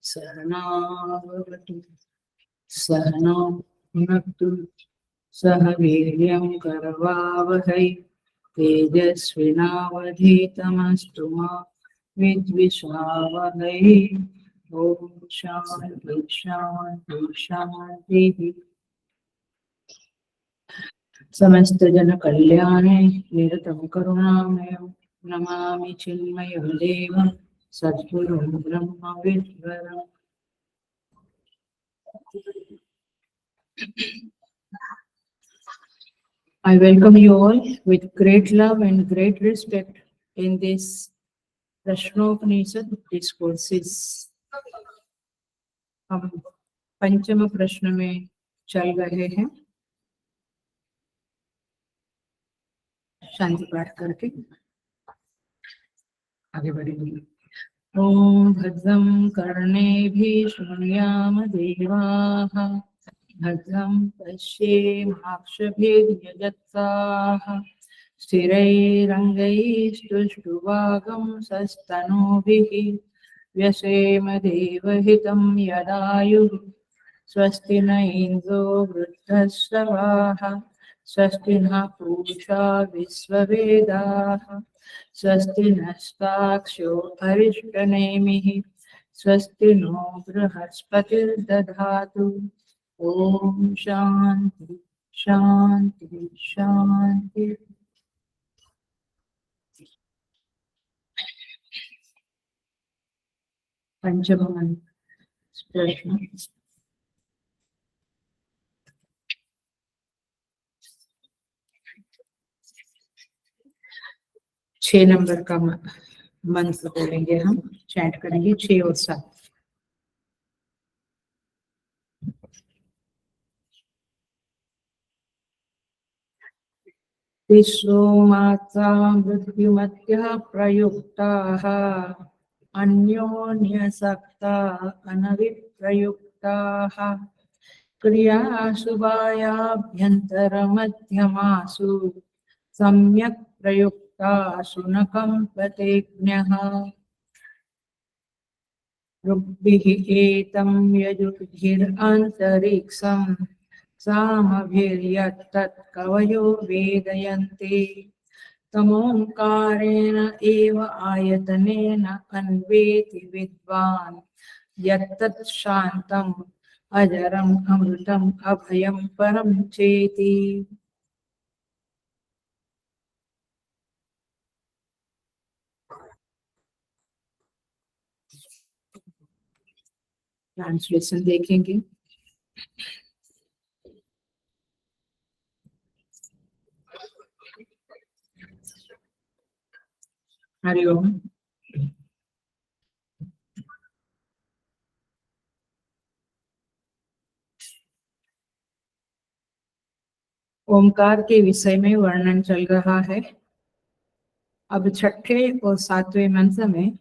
सहनावतु सहनौ भुनक्तु सह वीर्यं करवावहै तेजस्विनावधीतमस्तु मा विद्विषावहै। ॐ शान्ति शान्ति शान्तिः। समस्त जन कल्याणे निरतं करुणामयं नमामि चिन्मयं देवं सद्गुरुं ब्रह्मविद्वरम्। I welcome you all with great love and great respect in this Prashnopanishad discourses. हम पंचम प्रश्न में चल रहे हैं, शांति पाठ करके आगे बढ़ेंगे। ओम भद्रं कर्णेभिः शृणुयाम देवाः भद्रं पश्येमाक्षभिर्यजत्राः स्थिरैरङ्गैस्तुष्टुवागं सस्तनूभिः व्यसेम देवहितं यदायुः स्वस्ति न इन्द्रो वृद्धश्रवाः स्वस्ति न पूषा विश्ववेदाः स्वस्ति नस्ताक्ष्यो अरिष्टनेमिः स्वस्ति नो बृहस्पतिर्दधातु। ओम शांति शांति शांति। पंचम प्रश्न। 6 नंबर का मंत्र बोलेंगे, हम चैंट करेंगे 6 और 7। तिस्रो मात्रा मृत्युमत्यः प्रयुक्ताः अन्योन्यसक्ता अनविप्रयुक्ताः क्रियासु बाह्याभ्यन्तरमध्यमासु सम्यक् प्रयुक्तासु न कम्पतेज्ञः। ऋग्भिः एतं यजुर्भिरन्तरिक्षं सामभिर्यत्तत् कवयो वेदयन्ति तमोंकारेण एव आयतनेन अन्वेति विद्वान् यत्तत् शान्तम् अजरम् अमृतम् अभयं परं चेति। ट्रांसलेशन देखेंगे। हरिओम। ओमकार के विषय में वर्णन चल रहा है। अब छठे और 7वें मंत्र में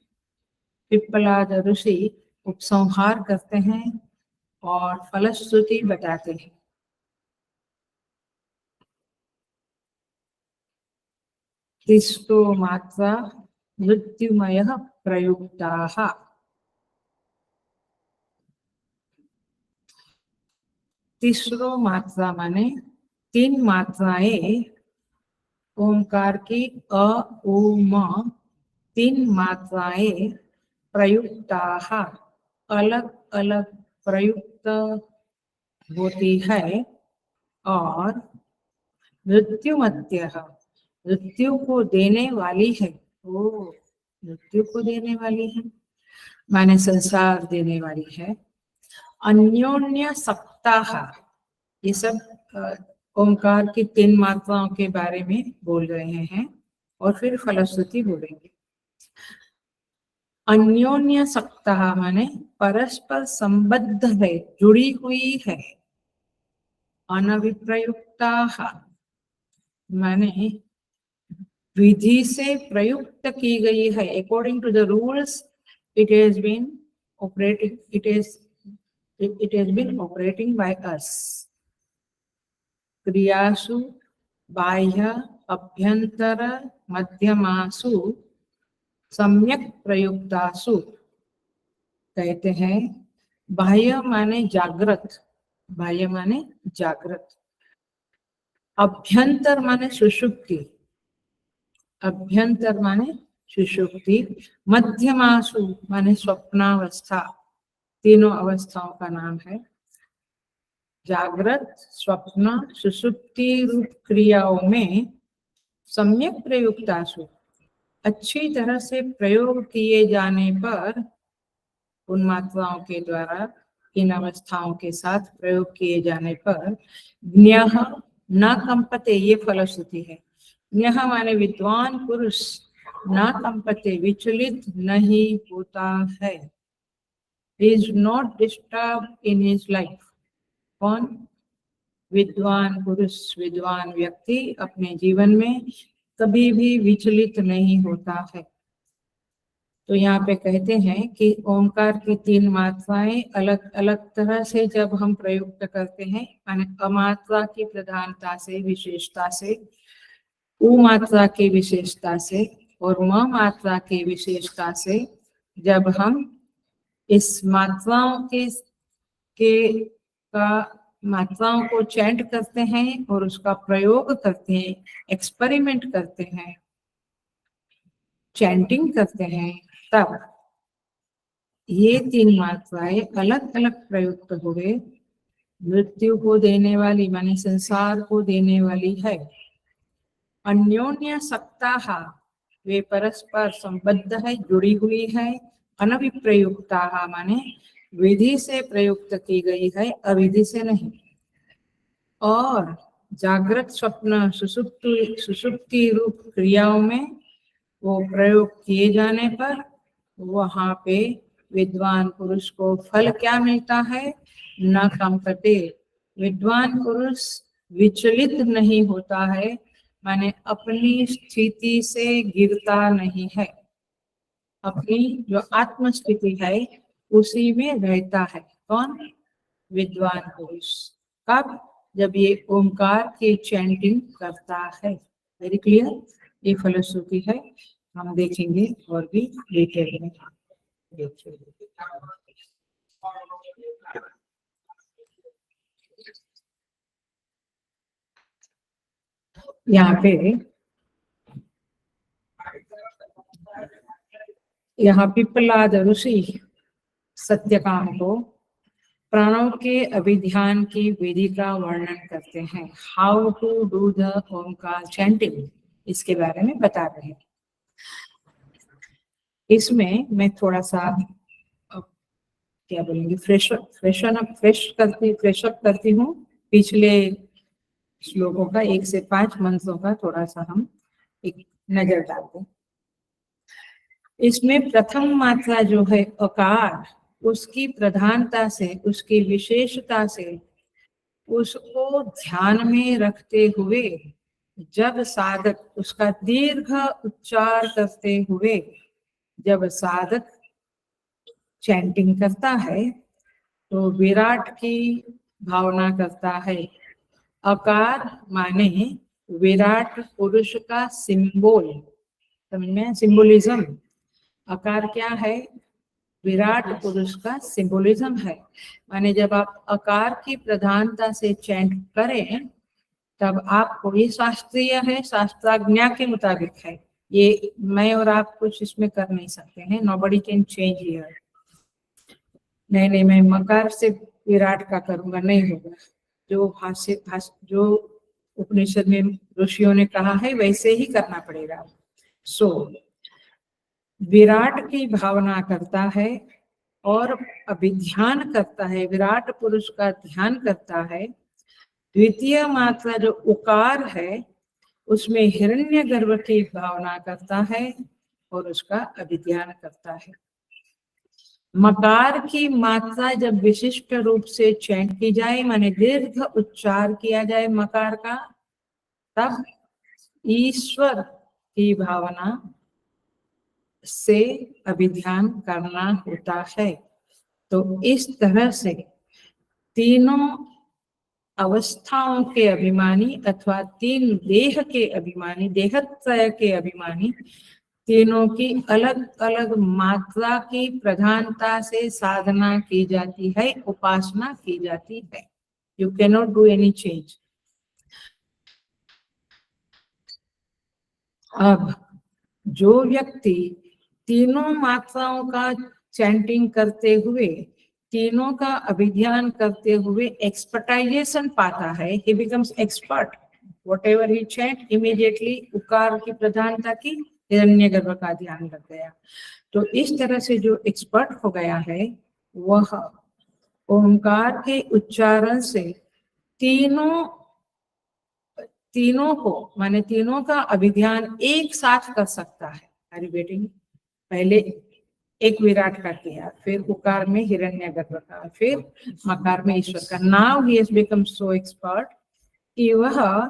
पिप्पलाद ऋषि उपसंहार करते हैं और फलश्रुति बताते हैं। तिस्रो मात्रा मृत्युमयः प्रयुक्ताः। तीसरो मात्रा माने 3 मात्राएं ओमकार की अ उ म 3 मात्राएं प्रयुक्ताः अलग अलग प्रयुक्त होती है और मृत्युमत्यः मृत्यु को देने वाली है। वो मृत्यु को देने वाली है माने संसार देने वाली है। अन्योन्य सप्ताह, ये सब ओंकार की 3 मात्राओं के बारे में बोल रहे हैं और फिर फलश्रुति बोलेंगे। अन्योन्य सक्ता माने परस्पर संबद्ध है, जुड़ी हुई है। अनविप्रयुक्ता माने विधि से प्रयुक्त की गई है, according to the rules it has been operating, it has been operating by us. क्रियासु बाह्य अभ्यंतर मध्यमासु सम्यक प्रयुक्तासु, कहते हैं बाह्य माने जागृत, बाह्य माने जागृत, अभ्यंतर माने सुषुप्ति, अभ्यंतर माने सुषुप्ति, मध्यमासु माने स्वप्नावस्था, तीनों अवस्थाओं का नाम है। जागृत, स्वप्न, सुषुप्ति रूप क्रियाओं में सम्यक प्रयुक्तासु, अच्छी तरह से प्रयोग किए जाने पर, उन मात्राओं के द्वारा इन अवस्थाओं के साथ प्रयोग किए जाने पर ज्ञः न कंपते, ये फलश्रुति है। ज्ञः माने विद्वान पुरुष, न कंपते विचलित नहीं होता है, is not disturb in his life. कौन? विद्वान पुरुष, विद्वान व्यक्ति अपने जीवन में कभी भी विचलित नहीं होता है। तो यहाँ पे कहते हैं कि ओंकार की तीन मात्राएं अलग अलग तरह से जब हम प्रयुक्त करते हैं, माने अमात्रा की प्रधानता से, विशेषता से, उ मात्रा की विशेषता से और म मात्रा की विशेषता से, जब हम इस मात्राओं मात्राओं को चैंट करते हैं और उसका प्रयोग करते हैं, एक्सपेरिमेंट करते हैं, चैंटिंग करते हैं, तब ये तीन मात्राएं अलग अलग प्रयुक्त हुए मृत्यु को देने वाली, माने संसार को देने वाली है। अन्योन्य सक्ताः, वे परस्पर संबद्ध है, जुड़ी हुई है। अनविप्रयुक्ताः माने विधि से प्रयुक्त की गई है, अविधि से नहीं। और जागृत, स्वप्न, सुषुप्ति रूप क्रियाओं में वो प्रयोग किए जाने पर वहां पे विद्वान पुरुष को फल क्या मिलता है? न कंपते, विद्वान पुरुष विचलित नहीं होता है, माने अपनी स्थिति से गिरता नहीं है, अपनी जो आत्म स्थिति है उसी में रहता है। कौन? विद्वान पुरुष। कब? जब ये ओंकार की चैंटिंग करता है। वेरी क्लियर, ये फलश्रुति है, हम देखेंगे और भी डिटेल में। यहाँ पिप्पलाद ऋषि सत्यकाम को प्राणों के अभिध्यान की विधि का वर्णन करते हैं। How to do the Omkar chanting, इसके बारे में बता रहे हैं। इसमें मैं थोड़ा सा क्या बोलेंगे, फ्रेशअप करती हूँ पिछले श्लोकों का, 1 से 5 मंत्रों का थोड़ा सा हम एक नजर डालते हैं। इसमें प्रथम मात्रा जो है अकार, उसकी प्रधानता से, उसकी विशेषता से, उसको ध्यान में रखते हुए जब साधक उसका दीर्घ उच्चार करते हुए जब साधक चैंटिंग करता है तो विराट की भावना करता है। अकार माने विराट पुरुष का सिंबल, समझ में? सिंबोलिज्म। अकार क्या है? विराट पुरुष का सिंबोलिज्म है। माने जब आप अकार की प्रधानता से चैंट करें तब आपको, ये शास्त्रीय है, शास्त्राज्ञा के मुताबिक है, ये मैं और आप कुछ इसमें कर नहीं सकते हैं। Nobody can change here. नहीं, मैं मकार से विराट का करूंगा, नहीं होगा। जो उपनिषद में ऋषियों ने कहा है वैसे ही करना पड़ेगा। सो विराट की भावना करता है और अभिध्यान करता है, विराट पुरुष का ध्यान करता है। द्वितीय मात्रा जो उकार है उसमें हिरण्यगर्भ की भावना करता है और उसका अभिध्यान करता है। मकार की मात्रा जब विशिष्ट रूप से चैंट की जाए, माने दीर्घ उच्चार किया जाए मकार का, तब ईश्वर की भावना से अभिध्यान करना होता है। तो इस तरह से तीनों अवस्थाओं के अभिमानी अथवा तीन देह के अभिमानी, देहत्रय के अभिमानी, तीनों की अलग अलग मात्रा की प्रधानता से साधना की जाती है, उपासना की जाती है। You cannot do any change. अब जो व्यक्ति तीनों मात्राओं का चैंटिंग करते हुए, तीनों का अभिध्यान करते हुए एक्सपर्टाइजेशन पाता है, he becomes expert, whatever he chant immediately उकार की प्रधानता की हिरण्यगर्भ का ध्यान लग गया। तो इस तरह से जो एक्सपर्ट हो गया है, वह ओंकार के उच्चारण से तीनों को, माने तीनों का अभिध्यान एक साथ कर सकता है। अरे बेटी, पहले एक विराट का किया, फिर उकार में हिरण्यगर्भ का, फिर मकार में ईश्वर का। Now he has become so expert कि वह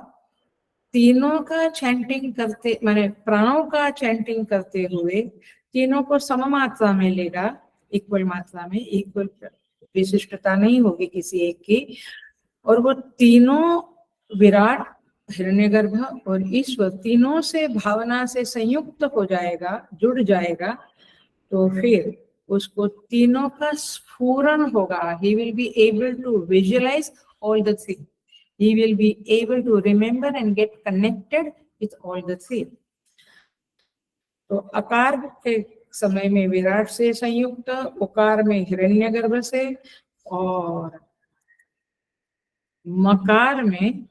तीनों का चैंटिंग करते, माने प्राणों का चैंटिंग करते हुए तीनों को सम मात्रा में लेगा, इक्वल मात्रा में, इक्वल विशिष्टता नहीं होगी किसी एक की, और वो तीनों विराट, हिरण्यगर्भ और ईश्वर तीनों से भावना से संयुक्त हो जाएगा, जुड़ जाएगा। तो फिर उसको तीनों का स्फुरन होगा। he will be able to visualize all the three, he will be able to remember and get connected with all the three। तो अकार के समय में विराट से संयुक्त, उकार में हिरण्यगर्भ से, और मकार में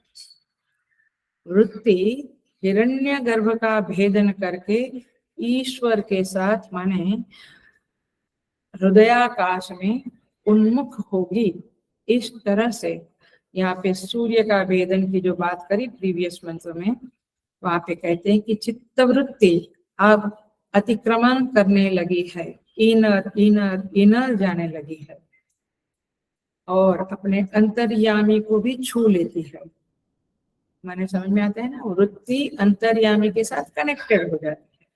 वृत्ति हिरण्यगर्भ का भेदन करके ईश्वर के साथ, माने हृदयाकाश में उन्मुख होगी। इस तरह से यहाँ पे सूर्य का भेदन की जो बात करी प्रीवियस मंत्र में, वहां पे कहते हैं कि चित्तवृत्ति अब अतिक्रमण करने लगी है, इनर इनर इनर जाने लगी है, और अपने अंतर्यामी को भी छू लेती है। माने समझ में आता है ना, वृत्ति अंतर्यामी के साथ कनेक्टेड हो जाती है,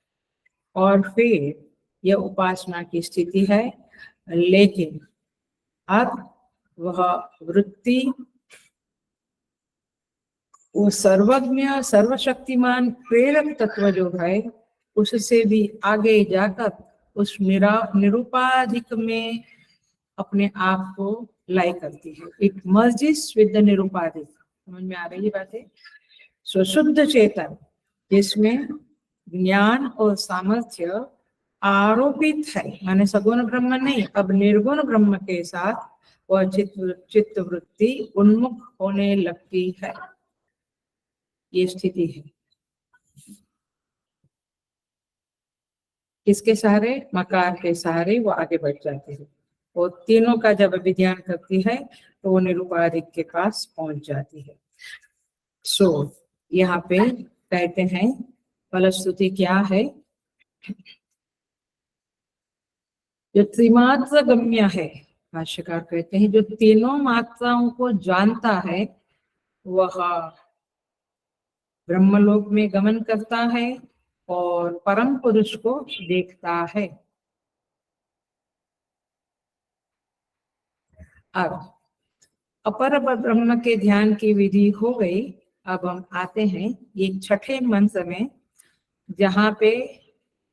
और फिर यह उपासना की स्थिति है। लेकिन अब वह वृत्ति, वो सर्वज्ञ सर्वशक्तिमान प्रेरक तत्व जो है, उससे भी आगे जाकर उस निरूपाधिक में अपने आप को लाई करती है। इट मर्जिस विद द निरूपाधिक। समझ में आ रही है बातें? सो शुद्ध चेतन जिसमें ज्ञान और सामर्थ्य आरोपित है, माने सगुण ब्रह्म नहीं, अब निर्गुण ब्रह्म के साथ वह चित्त वृत्ति उन्मुख होने लगती है। ये स्थिति है। किसके सहारे? मकार के सहारे वो आगे बढ़ जाते हैं, और तीनों का जब अभिध्यान करती है तो वो निरूपाधिक के पास पहुंच जाती है। सो यहाँ पे कहते हैं फलश्रुति क्या है? जो त्रिमात्र गम्य है, भाष्यकार कहते हैं जो तीनों मात्राओं को जानता है, वह ब्रह्मलोक में गमन करता है और परम पुरुष को देखता है। अब अपर ब्रह्म के ध्यान की विधि हो गई। अब हम आते हैं ये छठे मंत्र में, जहां पे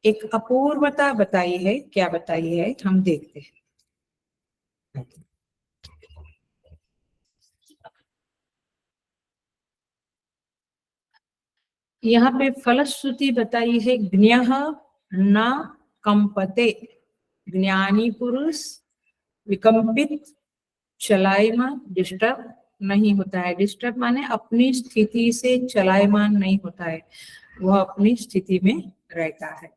एक अपूर्वता बताई है। क्या बताई है हम देखते हैं। यहाँ पे फलश्रुति बताई है, ज्ञः न कंपते। ज्ञानी पुरुष विकम्पित, चलायमान, डिस्टर्ब नहीं होता है। डिस्टर्ब माने अपनी स्थिति से चलायमान नहीं होता है, वह अपनी स्थिति में रहता है।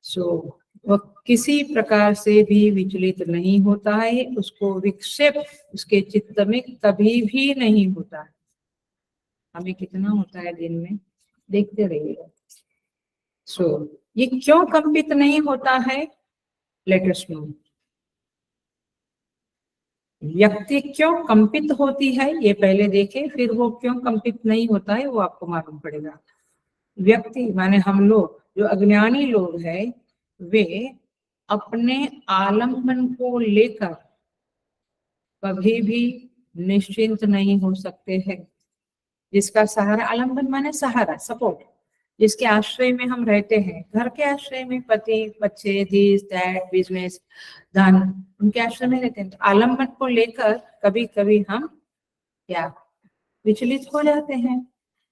सो वह किसी प्रकार से भी विचलित नहीं होता है, उसको विक्षेप उसके चित्त में कभी भी नहीं होता है। हमें कितना होता है दिन में, देखते रहिएगा। सो ये क्यों कंपित नहीं होता है? Let us know. व्यक्ति क्यों कंपित होती है ये पहले देखें, फिर वो क्यों कंपित नहीं होता है वो आपको मालूम पड़ेगा। व्यक्ति माने हम लोग, जो अज्ञानी लोग हैं, वे अपने आलम्बन को लेकर कभी भी निश्चिंत नहीं हो सकते हैं। जिसका सहारा, आलम्बन माने सहारा, सपोर्ट, जिसके आश्रय में हम रहते हैं, घर के आश्रय में पति, बच्चे, दिस दैट, बिजनेस, धन, उनके आश्रय में रहते हैं। तो आलम्बन को लेकर कभी कभी हम क्या विचलित हो जाते हैं।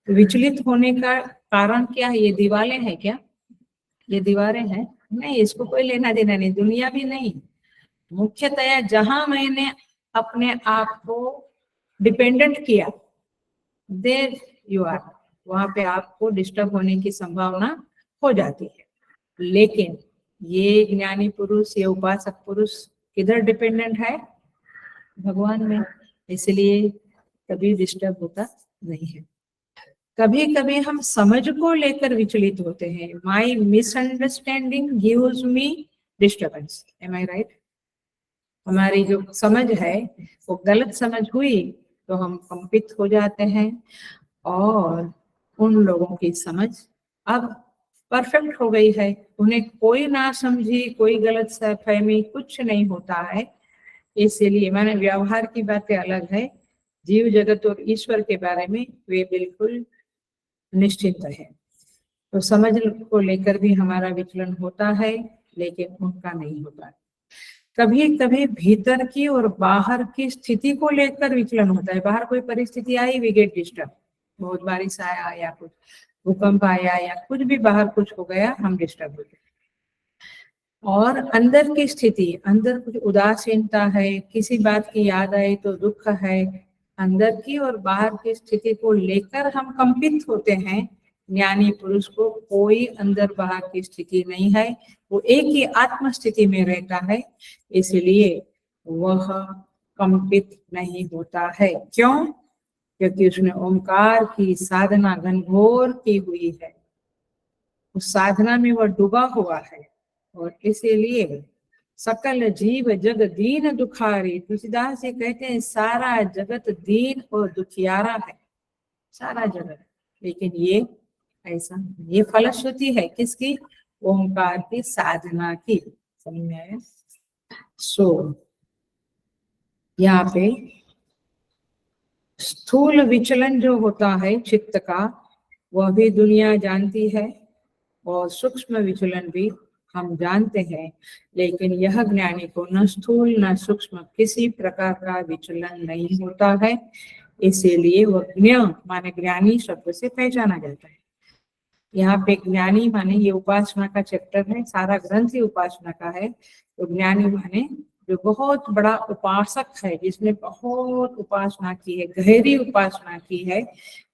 तो विचलित होने का कारण क्या है? ये दीवारें हैं क्या? ये दीवारें हैं? नहीं, इसको कोई लेना देना नहीं, दुनिया भी नहीं। मुख्यतया जहां मैंने अपने आप को डिपेंडेंट किया, देर यू आर, वहां पे आपको डिस्टर्ब होने की संभावना हो जाती है। लेकिन ये ज्ञानी पुरुष, ये उपासक पुरुष किधर डिपेंडेंट है? भगवान में, इसलिए कभी डिस्टर्ब होता नहीं है। कभी कभी हम समझ को लेकर विचलित होते हैं। My misunderstanding gives me disturbance, am I right? हमारी जो समझ है वो गलत समझ हुई तो हम कंपित हो जाते हैं, और उन लोगों की समझ अब परफेक्ट हो गई है, उन्हें कोई ना समझी, कोई गलत फहमी कुछ नहीं होता है। इसीलिए मैंने व्यवहार की बातें अलग है, जीव जगत और ईश्वर के बारे में वे बिल्कुल निश्चिंत है। तो समझ को लेकर भी हमारा विचलन होता है, लेकिन उनका नहीं होता। कभी कभी भीतर की और बाहर की स्थिति को लेकर विचलन होता है। बाहर कोई परिस्थिति आई, वी गेट डिस्टर्ब, बहुत बारिश आया या कुछ भूकंप आया या कुछ भी बाहर कुछ हो गया, हम डिस्टर्ब हो गए। और अंदर की स्थिति, अंदर कुछ उदासीनता है, किसी बात की याद आए तो दुख है, अंदर की और बाहर की स्थिति को लेकर हम कंपित होते हैं। ज्ञानी पुरुष को कोई अंदर बाहर की स्थिति नहीं है, वो एक ही आत्म स्थिति में रहता है, इसलिए वह कंपित नहीं होता है। क्यों? क्योंकि उसने ओंकार की साधना घनघोर की हुई है, उस साधना में वह डूबा हुआ है, और इसीलिए सकल जीव जग दीन दुखारी, तुलसीदास जी कहते हैं सारा जगत दीन और दुखियारा है, सारा जगत। लेकिन ये ऐसा, ये फलश्रुति है किसकी? ओंकार की साधना की। समझ में आया? यहाँ पे स्थूल विचलन जो होता है चित्त का, वह भी दुनिया जानती है, और सूक्ष्म विचलन भी हम जानते हैं। लेकिन यह ज्ञानी को न स्थूल न सूक्ष्म किसी प्रकार का विचलन नहीं होता है, इसीलिए वह ज्ञ माने ज्ञानी शब्द से पहचाना जाता है। यहाँ पे ज्ञानी माने, ये उपासना का चैप्टर है, सारा ग्रंथ ही उपासना का है। तो ज्ञानी माने जो बहुत बड़ा उपासक है, जिसने बहुत उपासना की है, गहरी उपासना की है,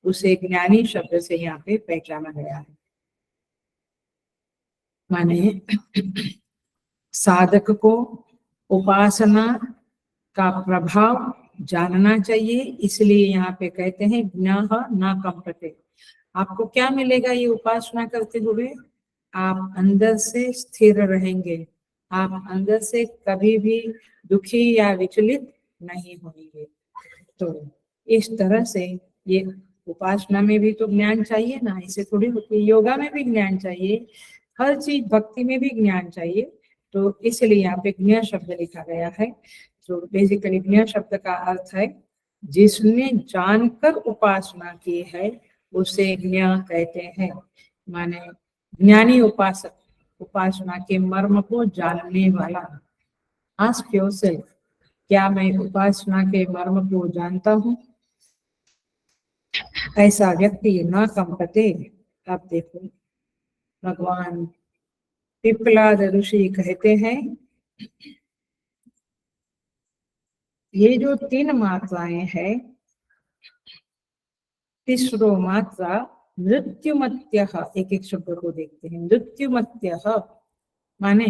उसे ज्ञानी शब्द से यहाँ पे पहचाना गया है। माने साधक को उपासना का प्रभाव जानना चाहिए, इसलिए यहाँ पे कहते हैं ज्ञाह न कंपते। आपको क्या मिलेगा ये उपासना करते हुए? आप अंदर से स्थिर रहेंगे, आप अंदर से कभी भी दुखी या विचलित नहीं होंगे। तो इस तरह से ये उपासना में भी तो ज्ञान चाहिए ना, इसे थोड़ी होती है। योगा में भी ज्ञान चाहिए, हर चीज, भक्ति में भी ज्ञान चाहिए। तो इसलिए यहाँ पे ज्ञ शब्द लिखा गया है। तो बेसिकली ज्ञ शब्द का अर्थ है जिसने जानकर उपासना की है, उसे ज्ञ कहते हैं। माने ज्ञानी उपासक, उपासना के मर्म को जानने वाला। आस्क योरसेल्फ, क्या मैं उपासना के मर्म को जानता हूँ? ऐसा व्यक्ति न कंपते। आप देखो, भगवान पिपलाद ऋषि कहते हैं, ये जो 3 मात्राएं हैं, तीसरो मात्रा मृत्युमत्यः, एक एक शब्द को देखते हैं। मृत्युमत्यः माने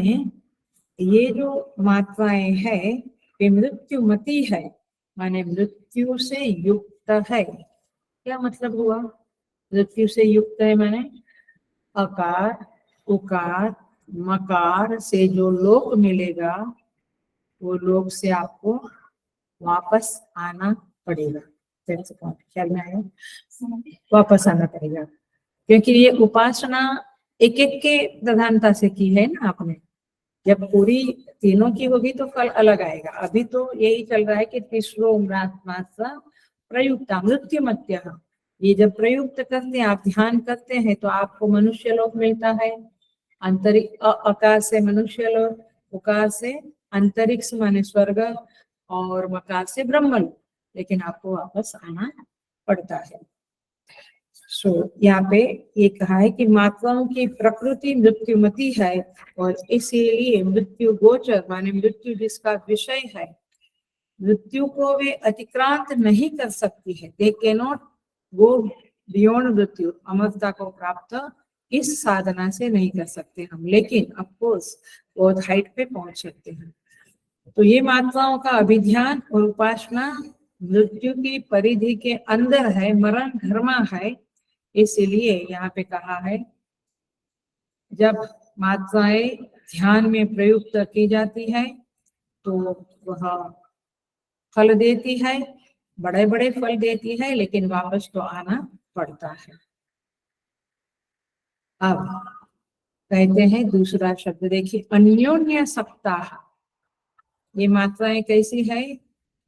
ये जो मात्राएं हैं वे मृत्युमती है, माने मृत्यु से युक्त है। क्या मतलब हुआ? मृत्यु से युक्त है माने अकार उकार मकार से जो लोक मिलेगा, वो लोक से आपको वापस आना पड़ेगा। ख्याल में आया? वापस आना पड़ेगा, क्योंकि ये उपासना एक एक के प्रधानता से की है ना आपने। जब पूरी तीनों की होगी तो फल अलग आएगा। अभी तो यही चल रहा है कि तीसरो मात्रा प्रयुक्ता मृत्यु मत्य। ये जब प्रयुक्त करते हैं, आप ध्यान करते हैं तो आपको मनुष्य लोक मिलता है, अंतरिक्ष, अकार से मनुष्य लोक, उकार से अंतरिक्ष माने स्वर्ग, और मकार से ब्रह्मलोक, लेकिन आपको वापस आना पड़ता है। यहाँ पे ये कहा है कि माताओं की प्रकृति मृत्युमती है, और इसीलिए मृत्यु गोचर माने मृत्यु जिसका विषय है, मृत्यु को वे अतिक्रांत नहीं कर सकती है। They can not go beyond मृत्यु, अमरता को प्राप्त इस साधना से नहीं कर सकते हम, लेकिन ऑफकोर्स बहुत हाइट पे पहुंच सकते हैं। तो ये मात्राओं का अभिध्यान और उपासना मृत्यु की परिधि के अंदर है, मरण धर्मा है। इसलिए यहाँ पे कहा है जब मात्राएं ध्यान में प्रयुक्त की जाती है तो वह फल देती है, बड़े बड़े फल देती है, लेकिन वापस तो आना पड़ता है। अब कहते हैं दूसरा शब्द देखिए, अन्योन्य सप्ताह। ये मात्राएं कैसी है?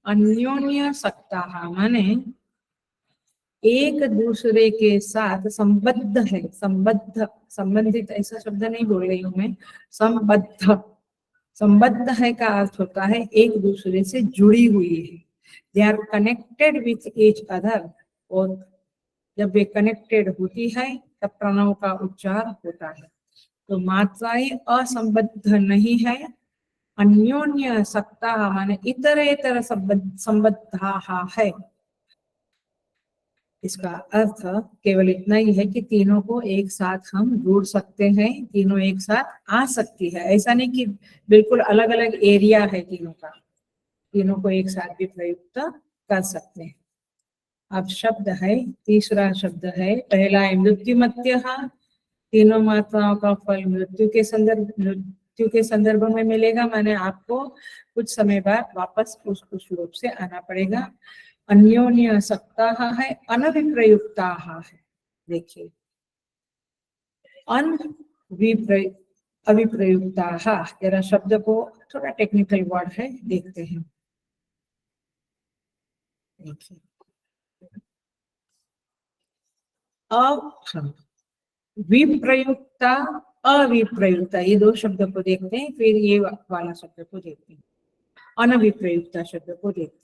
अन्योन्य सप्ताह माने एक दूसरे के साथ संबद्ध है। संबद्ध, संबंधित ऐसा शब्द नहीं बोल रही हूं मैं, संबद्ध। संबद्ध है का अर्थ होता है एक दूसरे से जुड़ी हुई है, they are connected with each other. और जब वे कनेक्टेड होती है तब प्रणव का उच्चार होता है। तो मात्राएं असंबद्ध नहीं है, अन्योन्य सत्ता माने इतरेतर संबद्धा है। इसका अर्थ केवल इतना ही है कि तीनों को एक साथ हम जोड़ सकते हैं, तीनों एक साथ आ सकती है। ऐसा नहीं कि बिल्कुल अलग अलग एरिया है तीनों का, तीनों को एक साथ भी प्रयुक्त कर सकते हैं। अब शब्द है, तीसरा शब्द है, पहला है मृत्युमत्य। तीनों मात्राओं का फल मृत्यु के संदर्भ में मिलेगा, माने आपको कुछ समय बाद वापस उस रूप से आना पड़ेगा। अन्योन्य सप्ताह है, अनविप्रयुक्ता है। देखिए अविप्रयुक्ता, जरा शब्द को, थोड़ा टेक्निकल वर्ड है, देखते हैं। देखिए विप्रयुक्ता अविप्रयुक्ता, ये दो शब्द को देखते हैं, फिर ये वाला शब्द को देखते हैं, अनविप्रयुक्ता शब्द को देखते हैं।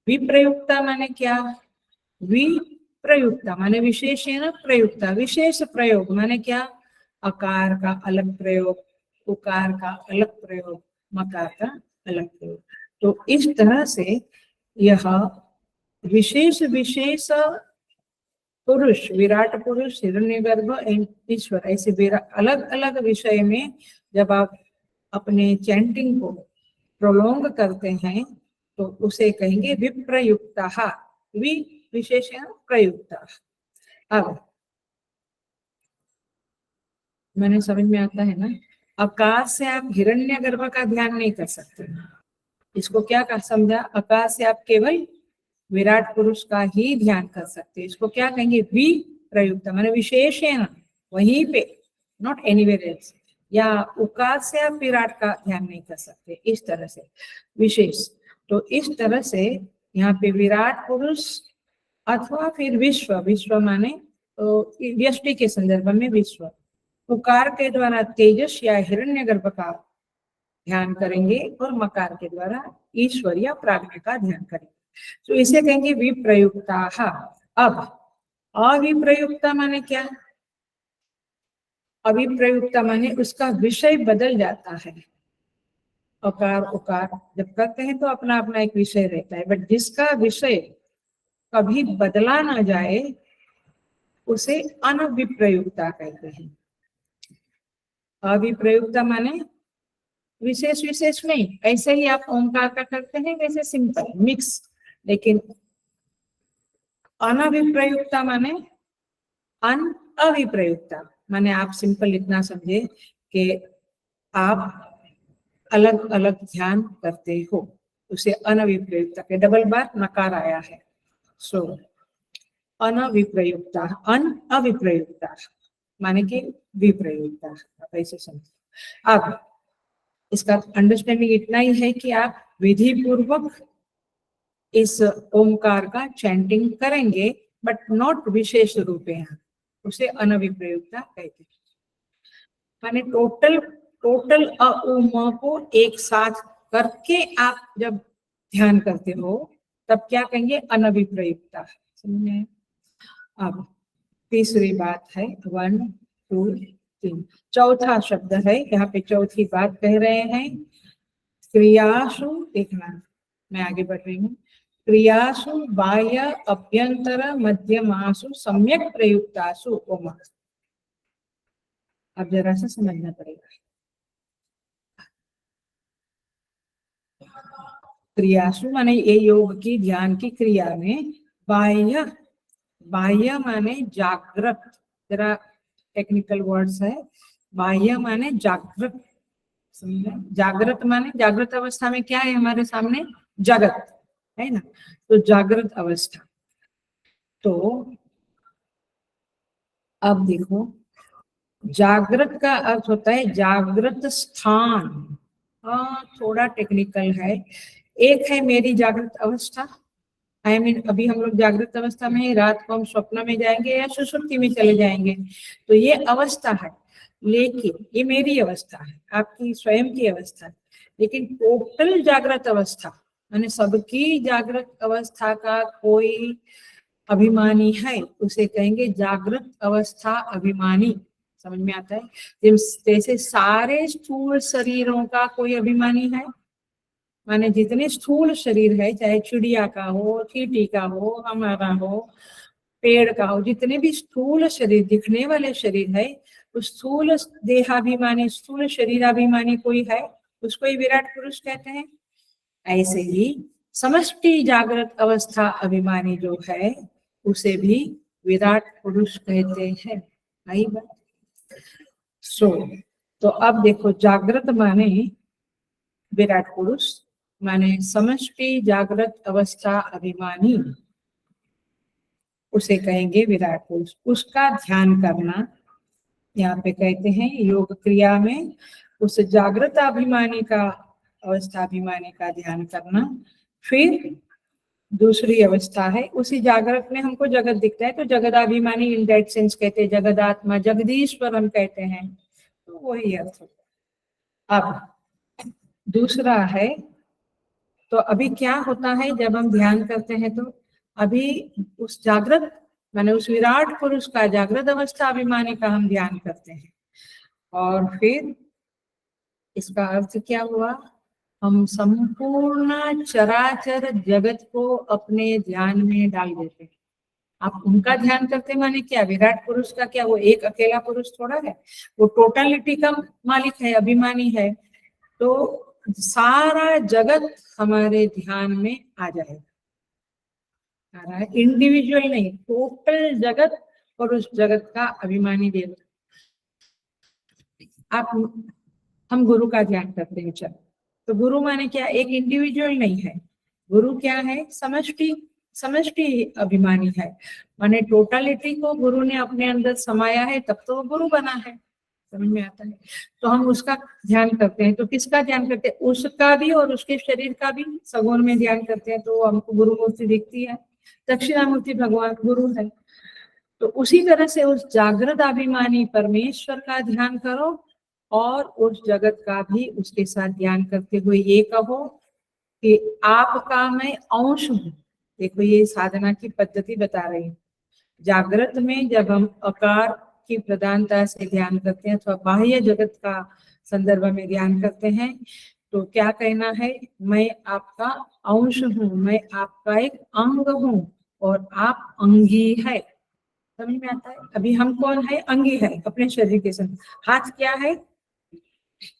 विप्रयुक्ता माने क्या? विप्रयुक्ता माने विशेषण प्रयुक्ता, विशेष प्रयोग माने क्या? अकार का अलग प्रयोग, उकार का अलग प्रयोग, मकार का अलग प्रयोग। तो इस तरह से यह विशेष विशेष पुरुष, विराट पुरुष, हिरण्यगर्भ एंड ईश्वर, ऐसे अलग अलग विषय में जब आप अपने चैंटिंग को प्रोलोंग करते हैं तो उसे कहेंगे विप्रयुक्ता, विशेषण प्रयुक्ता। अब मैंने समझ में आता है ना? आकाश से आप हिरण्यगर्भ का ध्यान नहीं कर सकते। इसको क्या समझा? आकाश से आप केवल विराट पुरुष का ही ध्यान कर सकते हैं। इसको क्या कहेंगे? विप्रयुक्त माने विशेषण, वहीं पे, नॉट एनीवेयर एल्स। या उकार से आप विराट का ध्यान नहीं कर सकते, इस तरह से विशेष। तो इस तरह से यहाँ पे विराट पुरुष अथवा फिर विश्व, विश्व माने व्यष्टि के संदर्भ में विश्व, उकार के द्वारा तेजस या हिरण्यगर्भ का ध्यान करेंगे, और मकार के द्वारा ईश्वर या प्राज्ञ का ध्यान करेंगे। तो इसे कहेंगे विप्रयुक्ता। अब अविप्रयुक्ता माने क्या? अविप्रयुक्ता माने उसका विषय बदल जाता है। अकार उकार जब करते हैं तो अपना अपना एक विषय रहता है, बट जिसका विषय कभी बदला ना जाए उसे अनविप्रयुक्ता कहते हैं। अविप्रयुक्ता माने विशेष विशेष नहीं, ऐसे ही आप ओंकार का करते हैं वैसे सिंपल मिक्स। लेकिन अनविप्रयुक्ता माने अविप्रयुक्ता माने आप सिंपल इतना समझे कि आप अलग अलग ध्यान करते हो। उसे अनविप्रयुक्ता के डबल बार नकार आया है। सो अनविप्रयुक्ता, अविप्रयुक्ता माने कि विप्रयुक्ता, आप ऐसे समझो। अब इसका अंडरस्टैंडिंग इतना ही है कि आप विधि पूर्वक इस ओमकार का चैंटिंग करेंगे, बट नॉट विशेष रूपेण, उसे अनविप्रयुक्ता कहते हैं। माने टोटल अ उ म को एक साथ करके आप जब ध्यान करते हो तब क्या कहेंगे, अनविप्रयुक्ता। समझे? अब तीसरी बात है 1 2 3, चौथा शब्द है, यहाँ पे चौथी बात कह रहे हैं। क्रियासु, देखना मैं आगे बढ़ रही हूँ, क्रियासु बाह्य अभ्यंतर मध्यमासु सम्यक प्रयुक्तासु ओम। अब जरा सा समझना पड़ेगा। क्रियासु माने ये योग की ध्यान की क्रिया में बाह्य, बाह्य माने जागृत, जरा टेक्निकल वर्ड्स है। बाह्य माने जागृत, समझे? जागृत माने जागृत अवस्था में क्या है हमारे सामने, जगत है ना, तो जागृत अवस्था। तो अब देखो, जागृत का अर्थ होता है जागृत स्थान। हाँ, थोड़ा टेक्निकल है। एक है मेरी जागृत अवस्था, आई मीन अभी हम लोग जागृत अवस्था में, रात को हम स्वप्न में जाएंगे या सुषुप्ति में चले जाएंगे, तो ये अवस्था है। लेकिन ये मेरी अवस्था है, आपकी स्वयं की अवस्था है। लेकिन टोटल जागृत अवस्था यानी सबकी जागृत अवस्था का कोई अभिमानी है, उसे कहेंगे जागृत अवस्था अभिमानी। समझ में आता है? जैसे सारे स्थूल शरीरों का कोई अभिमानी है, माने जितने स्थूल शरीर है, चाहे चिड़िया का हो, चींटी का हो, हमारा हो, पेड़ का हो, जितने भी स्थूल शरीर दिखने वाले शरीर है, उस स्थूल देहाभिमानी, स्थूल शरीराभिमानी कोई है, उसको ही विराट पुरुष कहते हैं। ऐसे ही समष्टि जागृत अवस्था अभिमानी जो है, उसे भी विराट पुरुष कहते हैं। आई बात? सो तो अब देखो, जागृत माने विराट पुरुष, माने समष्टि जागृत अवस्था अभिमानी, उसे कहेंगे विराट पुरुष। उसका ध्यान करना, यहाँ पे कहते हैं योग क्रिया में उस जागृत अभिमानी का, अवस्था अभिमानी का ध्यान करना। फिर दूसरी अवस्था है, उसी जागृत में हमको जगत दिखता है, तो जगदाभिमानी इन दैट सेंस कहते हैं, जगदात्मा, जगदीश्वर हम कहते हैं, तो वही अर्थ होता है। अब दूसरा है, तो अभी क्या होता है जब हम ध्यान करते हैं, तो अभी उस जागृत माने उस विराट पुरुष का, जागृत अवस्था अभिमानी का हम ध्यान करते हैं। और फिर इसका अर्थ क्या हुआ, हम संपूर्ण चराचर जगत को अपने ध्यान में डाल देते हैं। आप उनका ध्यान करते माने क्या, विराट पुरुष का क्या, वो एक अकेला पुरुष थोड़ा है, वो टोटलिटी का मालिक है, अभिमानी है। तो सारा जगत हमारे ध्यान में आ जाएगा, इंडिविजुअल नहीं, टोटल जगत, और उस जगत का अभिमानी देवता। आप, हम गुरु का ध्यान करते हैं, चलो, तो गुरु माने क्या, एक इंडिविजुअल नहीं है, गुरु क्या है, समष्टि, समष्टि अभिमानी है, माने टोटलिटी को गुरु ने अपने अंदर समाया है, तब तो वो गुरु बना है। समझ में आता है? तो हम उसका ध्यान करते हैं, तो किसका ध्यान करते हैं, उसका भी और उसके शरीर का भी सगुण में ध्यान करते हैं, तो हमको गुरु मूर्ति दिखती है, दक्षिणामूर्ति भगवान गुरु है। तो उसी तरह से उस जागृत अभिमानी परमेश्वर का ध्यान करो, और उस जगत का भी उसके साथ ध्यान करते हुए ये कहो कि आपका मैं अंश हूँ। देखो, ये साधना की पद्धति बता रही हूँ। जागृत में जब हम आकार की प्रधानता से ध्यान करते हैं, अथवा बाह्य जगत का संदर्भ में ध्यान करते हैं, तो क्या कहना है, मैं आपका अंश हूँ, मैं आपका एक अंग हूँ, और आप अंगी है। समझ में आता है? अभी हम कौन है, अंगी है अपने शरीर के संग। हाथ क्या है,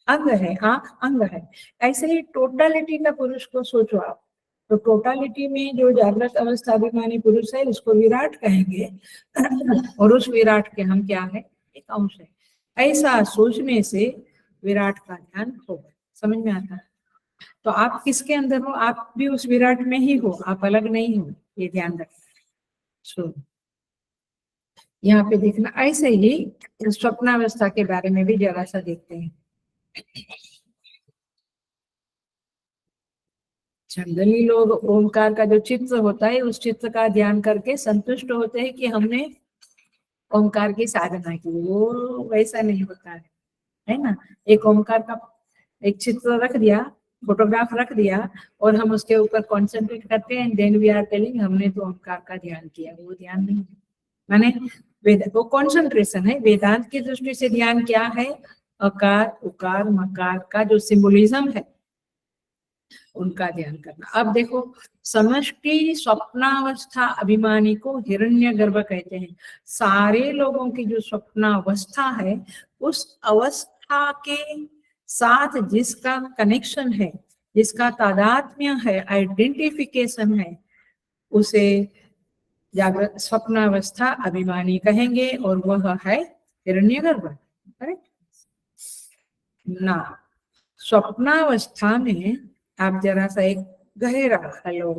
अंग है, आंख अंग है। ऐसे ही टोटलिटी का पुरुष को सोचो आप, तो टोटलिटी में जो जागृत अवस्था अभिमानी पुरुष है, उसको विराट कहेंगे, और उस विराट के हम क्या है, एक अंश है। ऐसा सोचने से विराट का ध्यान होगा। समझ में आता है? तो आप किसके अंदर हो? आप भी उस विराट में ही हो, आप अलग नहीं हो, ये ध्यान रखना। सो यहाँ पे देखना, ऐसे ही स्वप्नावस्था के बारे में भी जरा सा देखते हैं। जनरली लोग ओमकार का जो चित्र होता है उस चित्र का ध्यान करके संतुष्ट होते हैं कि हमने ओमकार की साधना की। वो वैसा नहीं होता है ना। एक ओमकार का एक चित्र रख दिया, फोटोग्राफ रख दिया, और हम उसके ऊपर कॉन्सेंट्रेट करते हैं, देन वी आर टेलिंग हमने तो ओमकार का ध्यान किया। वो ध्यान नहीं है, माने वो कॉन्सेंट्रेशन है। वेदांत की दृष्टि से ध्यान क्या है? अकार उकार मकार का जो सिंबोलिज्म है उनका ध्यान करना। अब देखो, समष्टि स्वप्नावस्था अभिमानी को हिरण्यगर्भ कहते हैं। सारे लोगों की जो स्वप्नावस्था है, उस अवस्था के साथ जिसका कनेक्शन है, जिसका तादात्म्य है, आइडेंटिफिकेशन है, उसे जागृत स्वप्नावस्था अभिमानी कहेंगे, और वह है हिरण्यगर्भ। करेक्ट ना। स्वप्नावस्था में आप जरा सा एक गहरा, हेलो,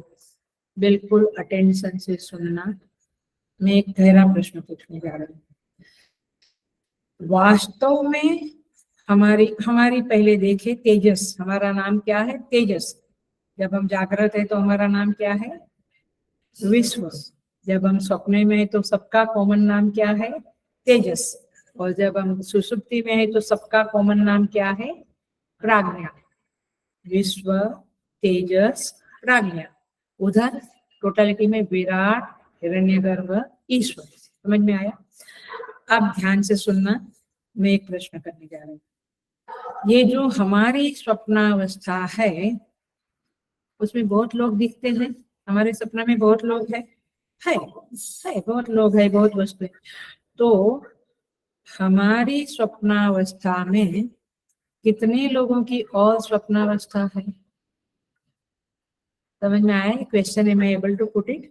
बिल्कुल अटेंशन से सुनना। मैं एक गहरा प्रश्न पूछने जा रही हूँ। वास्तव में हमारी पहले देखे तेजस, हमारा नाम क्या है? तेजस। जब हम जागृत है तो हमारा नाम क्या है? विश्व। जब हम सपने में है तो सबका कॉमन नाम क्या है? तेजस। और जब हम सुषुप्ति में है तो सबका कॉमन नाम क्या है? प्राज्ञा। विश्व, तेजस, प्राज्ञा। उधर टोटलिटी में विराट, हिरण्यगर्भ, ईश्वर। समझ में आया? अब ध्यान से सुनना, मैं एक प्रश्न करने जा रही हूँ। ये जो हमारी स्वप्नावस्था है उसमें बहुत लोग दिखते हैं, हमारे सपना में बहुत लोग है बहुत लोग है, बहुत वस्तु है। तो हमारी स्वप्नावस्था में कितने लोगों की और स्वप्नावस्था है? समझ में आया question? Am I able to put it?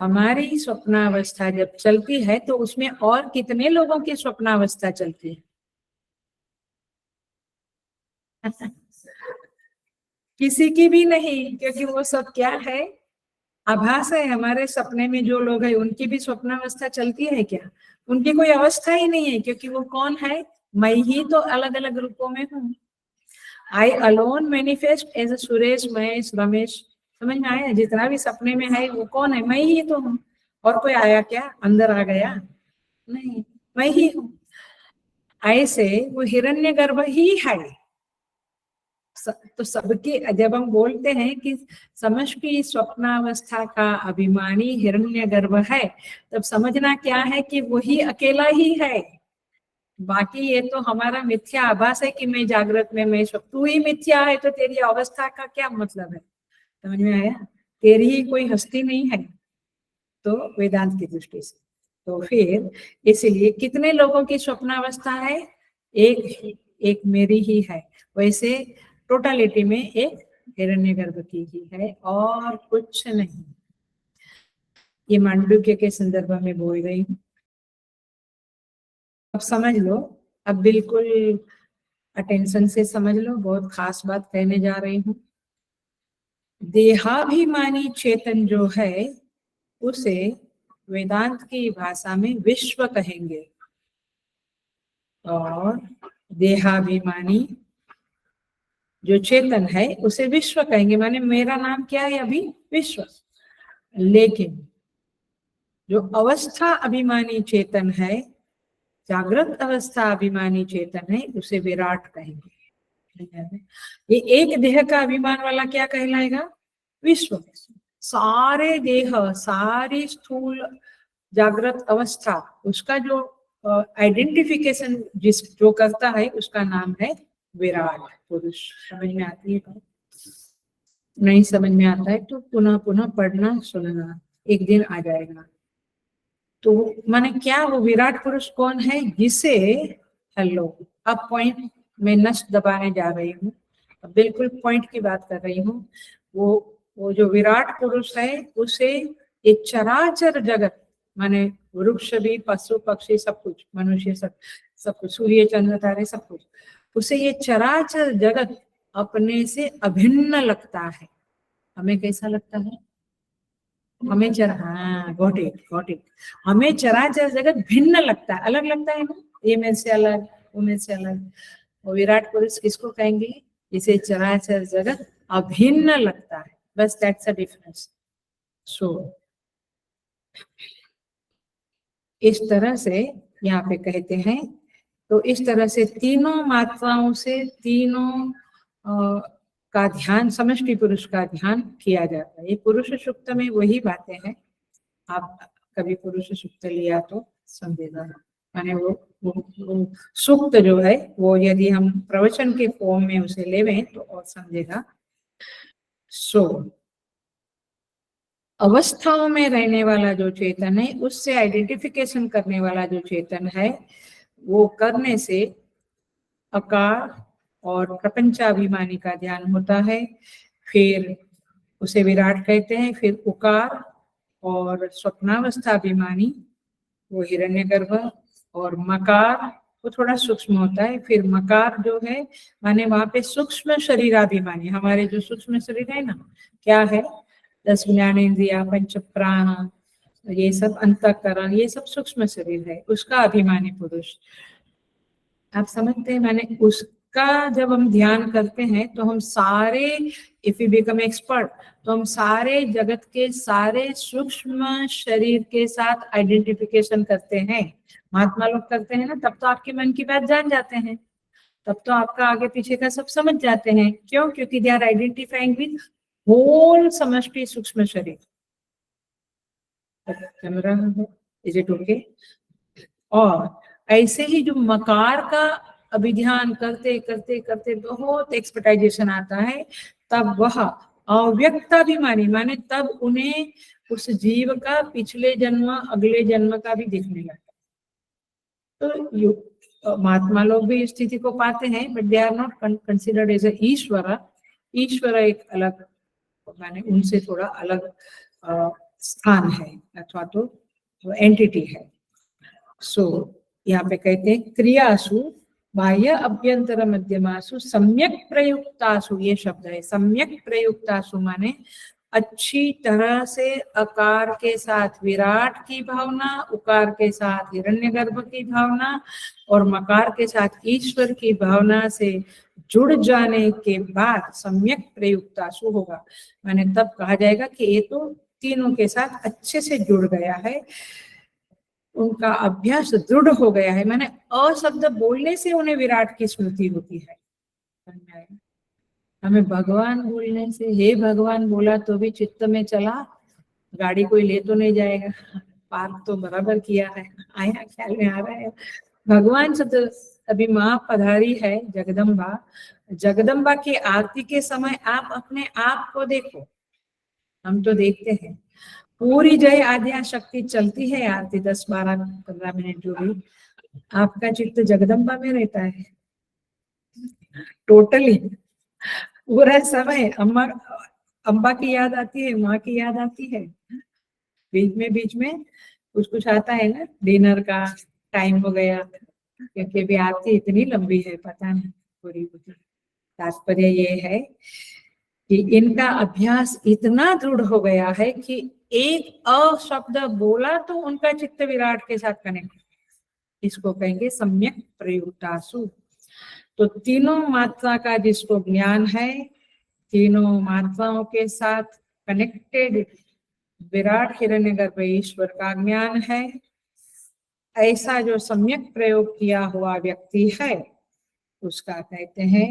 हमारी स्वप्नावस्था जब चलती है तो उसमें और कितने लोगों की स्वप्नावस्था चलती है? किसी की भी नहीं, क्योंकि वो सब क्या है? आभास है। हमारे सपने में जो लोग हैं उनकी भी स्वप्नावस्था चलती है क्या? उनकी कोई अवस्था ही नहीं है, क्योंकि वो कौन है? मैं ही तो अलग अलग रूपों में हूँ। I alone manifest as a Suresh, Mahesh, Ramesh. समझ में आया? जितना भी सपने में है वो कौन है? मैं ही तो हूँ। और कोई आया क्या? अंदर आ गया? नहीं, मैं ही हूँ। ऐसे वो हिरण्यगर्भ ही है। तो सबके, जब हम बोलते हैं कि समष्टि स्वप्नावस्था का अभिमानी हिरण्यगर्भ है, तब समझना क्या है कि वही अकेला ही है। बाकी ये तो हमारा मिथ्या आभास है कि मैं जागृत में, मैं स्वप्न। तू ही मिथ्या है तो तेरी अवस्था का क्या मतलब है? समझ में आया? तेरी ही कोई हस्ती नहीं है तो वेदांत की दृष्टि से। तो फिर इसलिए कितने लोगों की स्वप्नावस्था है? एक मेरी ही है। वैसे टोटलिटी में एक हिरण्यगर्भ की ही है और कुछ नहीं। ये मांडुक्य के संदर्भ में बोल रही हूँ। अब समझ लो, अब बिल्कुल अटेंशन से समझ लो, बहुत खास बात कहने जा रही हूँ। देहाभिमानी चेतन जो है उसे वेदांत की भाषा में विश्व कहेंगे, और देहाभिमानी जो चेतन है उसे विश्व कहेंगे। माने मेरा नाम क्या है अभी? विश्व। लेकिन जो अवस्था अभिमानी चेतन है, जागृत अवस्था अभिमानी चेतन है, उसे विराट कहेंगे। ये एक देह का अभिमान वाला क्या कहलाएगा? विश्व। सारे देह, सारी स्थूल जागृत अवस्था, उसका जो आइडेंटिफिकेशन जिस जो करता है उसका नाम है विराट पुरुष। समझ में आती है बात? नहीं समझ में आता है तो पुनः पुनः पढ़ना सुनना, एक दिन आ जाएगा। तो माने क्या, वो विराट पुरुष कौन है? जिसे, हेलो, अब पॉइंट में नस दबाने जा रही हूँ, बिल्कुल पॉइंट की बात कर रही हूँ। वो जो विराट पुरुष है उसे एक चराचर जगत, माने वृक्ष भी, पशु पक्षी, सब कुछ, मनुष्य, सब कुछ, सूर्य चंद्र तारे सब कुछ, उसे ये चराचर जगत अपने से अभिन्न लगता है। हमें कैसा लगता है? हमें हाँ, गॉट इट। हमें चराचर जगत भिन्न लगता है, अलग लगता है ना, ये मेरे से अलग, वो मेरे से अलग। और विराट पुरुष किसको कहेंगे? इसे चराचर जगत अभिन्न लगता है, बस दैट्स अ डिफरेंस। सो इस तरह से यहाँ पे कहते हैं, तो इस तरह से तीनों मात्राओं से तीनों का ध्यान, समष्टि पुरुष का ध्यान किया जाता है। ये पुरुष सूक्त में वही बातें हैं। आप कभी पुरुष सूक्त लिया तो समझेगा, माने वो सूक्त जो है वो यदि हम प्रवचन के फॉर्म में उसे लेवें तो और समझेगा। सो अवस्थाओं में रहने वाला जो चेतन है, उससे आइडेंटिफिकेशन करने वाला जो चेतन है, वो करने से अकार और प्रपंचाभिमानी का ध्यान होता है। फिर उसे विराट कहते हैं। फिर उकार और स्वप्नावस्थाभिमानी वो हिरण्यगर्भ, और मकार वो थोड़ा सूक्ष्म होता है। फिर मकार जो है माने वहां पे सूक्ष्म शरीराभिमानी, हमारे जो सूक्ष्म शरीर है ना, क्या है, 10 ज्ञानेंद्रिया, पंच प्राण, ये सब अंतःकरण, ये सब सूक्ष्म शरीर है, उसका अभिमानी पुरुष। आप समझते हैं? मैंने उसका जब हम ध्यान करते हैं तो हम सारे, इफ यू बिकम एक्सपर्ट, तो हम सारे जगत के सारे सूक्ष्म शरीर के साथ आइडेंटिफिकेशन करते हैं। महात्मा लोग करते हैं ना, तब तो आपके मन की बात जान जाते हैं, तब तो आपका आगे पीछे का सब समझ जाते हैं। क्यों? क्योंकि they are identifying with whole समष्टि सूक्ष्म शरीर। कैमरा है, इज इट ओके? और ऐसे ही जो मकार का अभिध्यान करते करते करते बहुत एक्सपर्टाइजेशन आता है, तब वह अव्यक्ताभिमानी, माने तब उन्हें उस जीव का पिछले जन्म अगले जन्म का भी दिखने लगता है। तो महात्मा लोग भी इस स्थिति को पाते हैं, but they are not considered as ईश्वर। ईश्वर एक अलग, माने उनसे थोड़ा अलग स्थान है, अथवा तो एंटिटी है। सो यहाँ पे कहते हैं क्रियासु बाह्य अभ्यंतर मध्यमासु सम्यक प्रयुक्तासु, ये शब्द है सम्यक प्रयुक्तासु, माने अच्छी तरह से अकार के साथ विराट की भावना, उकार के साथ हिरण्यगर्भ की भावना और मकार के साथ ईश्वर की भावना से जुड़ जाने के बाद सम्यक प्रयुक्तासु होगा। माने तब कहा जाएगा कि ये तो तीनों के साथ अच्छे से जुड़ गया है, उनका अभ्यास दृढ़ हो गया है। मैंने अशब्द बोलने से उन्हें विराट की स्मृति होती है। हमें भगवान बोलने से, हे भगवान बोला तो भी चित्त में चला, गाड़ी कोई ले तो नहीं जाएगा, पार्क तो बराबर किया है, आया ख्याल में आ रहा है। भगवान से तो अभी माँ पधारी है जगदम्बा, जगदम्बा की आरती के समय आप अपने आप को देखो। हम तो देखते हैं पूरी जय आद्या शक्ति चलती है आरती 10, 12, 15 मिनट जो भी, आपका चित्त जगदम्बा में रहता है टोटली। पूरा समय अम्बा की याद आती है, माँ की याद आती है, बीच में कुछ कुछ आता है ना, डिनर का टाइम हो गया, क्योंकि अभी आरती इतनी लंबी है, पता नहीं पूरी। तात्पर्य ये है कि इनका अभ्यास इतना दृढ़ हो गया है कि एक अशब्द बोला तो उनका चित्त विराट के साथ कनेक्ट, इसको कहेंगे सम्यक प्रयुक्तासु। तो तीनों मात्रा का जिसको ज्ञान है, तीनों मात्राओं के साथ कनेक्टेड विराट हिरण्यगर्भ ईश्वर का ज्ञान है, ऐसा जो सम्यक प्रयोग किया हुआ व्यक्ति है, उसका कहते हैं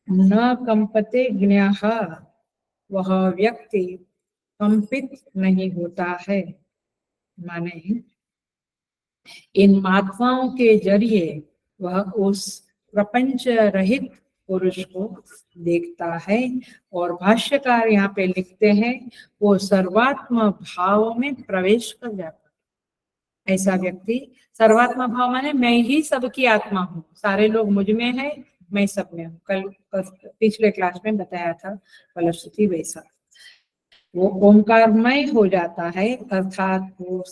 न कंपते ज्ञाः, वह व्यक्ति कंपित नहीं होता है। माने इन मात्राओं के जरिए वह उस प्रपंच रहित पुरुष को देखता है। और भाष्यकार यहाँ पे लिखते हैं वो सर्वात्म भाव में प्रवेश कर जाता है। ऐसा व्यक्ति सर्वात्म भाव माने मैं ही सबकी आत्मा हूँ, सारे लोग मुझ में है, मैं सब में हूँ। कल पिछले क्लास में बताया था फलश्रुति वैसा, वो ओंकारमय हो जाता है, अर्थात वो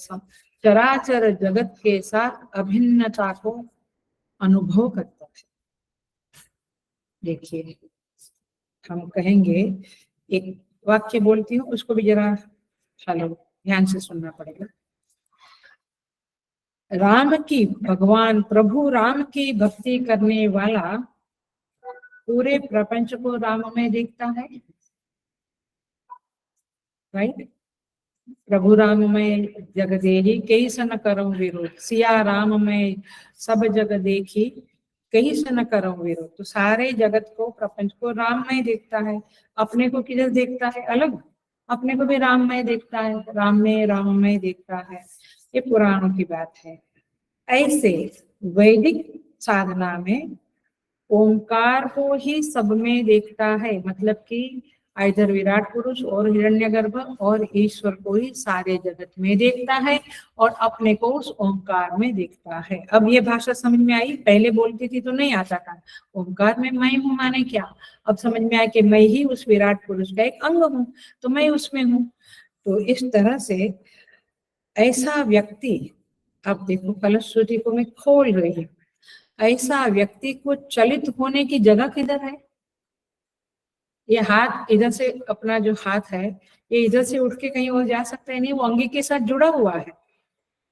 चराचर जगत के साथ अभिन्नता को अनुभव करता है। देखिए हम कहेंगे, एक वाक्य बोलती हूँ, उसको भी जरा हेलो ध्यान से सुनना पड़ेगा। राम की, भगवान प्रभु राम की भक्ति करने वाला पूरे प्रपंच को राम में देखता है, राइट। प्रभु राम में जग देही कई सन करऊं विरोध, सिया राम में सब जग देखी कहीं से न करो विरोध। तो सारे जगत को, प्रपंच को राम में देखता है। अपने को किधर देखता है? अलग। अपने को भी राम में देखता है, राम में देखता है। ये पुराणों की बात है। ऐसे वैदिक साधना में ओंकार को ही सब में देखता है, मतलब कि इधर विराट पुरुष और हिरण्यगर्भ और ईश्वर को ही सारे जगत में देखता है और अपने को उस ओंकार में देखता है। अब ये भाषा समझ में आई? पहले बोलती थी तो नहीं आता था। ओंकार में मैं हूँ माने क्या? अब समझ में आया कि मैं ही उस विराट पुरुष का एक अंग हूँ, तो मैं उसमें हूँ। तो इस तरह से ऐसा व्यक्ति, अब देखो कलश श्रुति को मैं खोल रही हूँ, ऐसा व्यक्ति को चलित होने की जगह किधर है? ये हाथ इधर से, अपना जो हाथ है ये इधर से उठ के कहीं और जा सकता है नहीं, वो अंगी के साथ जुड़ा हुआ है,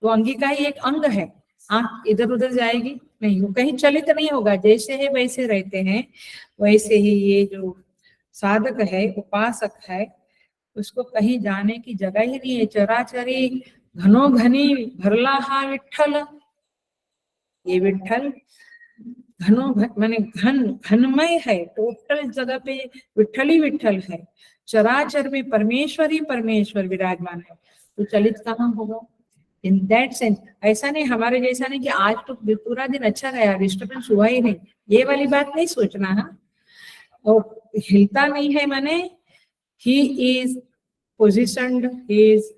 वो अंगी का ही एक अंग है। आंख इधर उधर जाएगी नहीं, वो कहीं चलित नहीं होगा। जैसे है वैसे रहते हैं। वैसे ही ये जो साधक है, उपासक है, उसको कहीं जाने की जगह ही नहीं है। चराचरी घनो घनी भरला हा विठ्ठल, ये विठ्ठल घनो माने घन, घनमय है। टोटल जगह पे विठ्ठल ही विठ्ठल है। चराचर में परमेश्वर ही परमेश्वर विराजमान है, तो चलित कहाँ होगा? इन दैट सेंस ऐसा नहीं, हमारे जैसा नहीं कि आज तो पूरा दिन अच्छा गया, डिस्टर्बेंस हुआ ही नहीं, ये वाली बात नहीं सोचना है। और हिलता नहीं है माने he is positioned, he is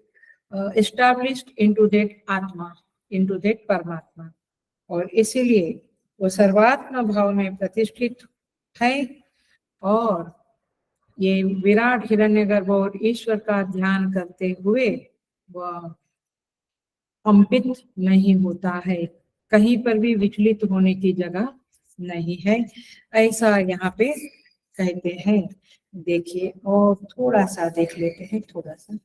established into that आत्मा, इनटू दैट परमात्मा। और इसीलिए वो सर्वात्म भाव में प्रतिष्ठित है और ये विराट हिरण्यगर्भ और ईश्वर का ध्यान करते हुए वह कंपित नहीं होता है, कहीं पर भी विचलित होने की जगह नहीं है, ऐसा यहाँ पे कहते हैं। देखिए और थोड़ा सा देख लेते हैं, थोड़ा सा।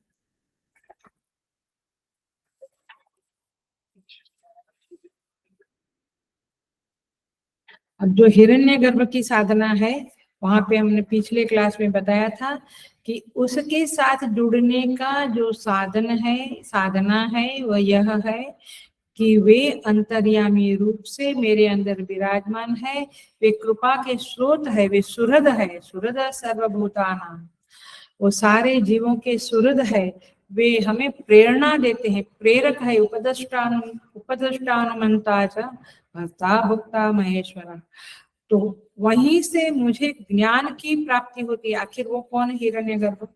अब जो हिरण्यगर्भ की साधना है, वहां पे हमने पिछले क्लास में बताया था कि उसके साथ जुड़ने का जो साधन है, साधना है, वह यह है कि वे अंतर्यामी रूप से मेरे अंदर विराजमान है, वे कृपा के स्रोत है, वे सुहृद है, सुहृद सर्वभूतानां, वो सारे जीवों के सुहृद है। वे हमें प्रेरणा देते हैं, प्रेरक है। उपदष्टानुमंता च भर्ता भुक्ता महेश्वरा। तो वहीं से मुझे ज्ञान की प्राप्ति होती है। आखिर वो कौन है? हिरण्यगर्भ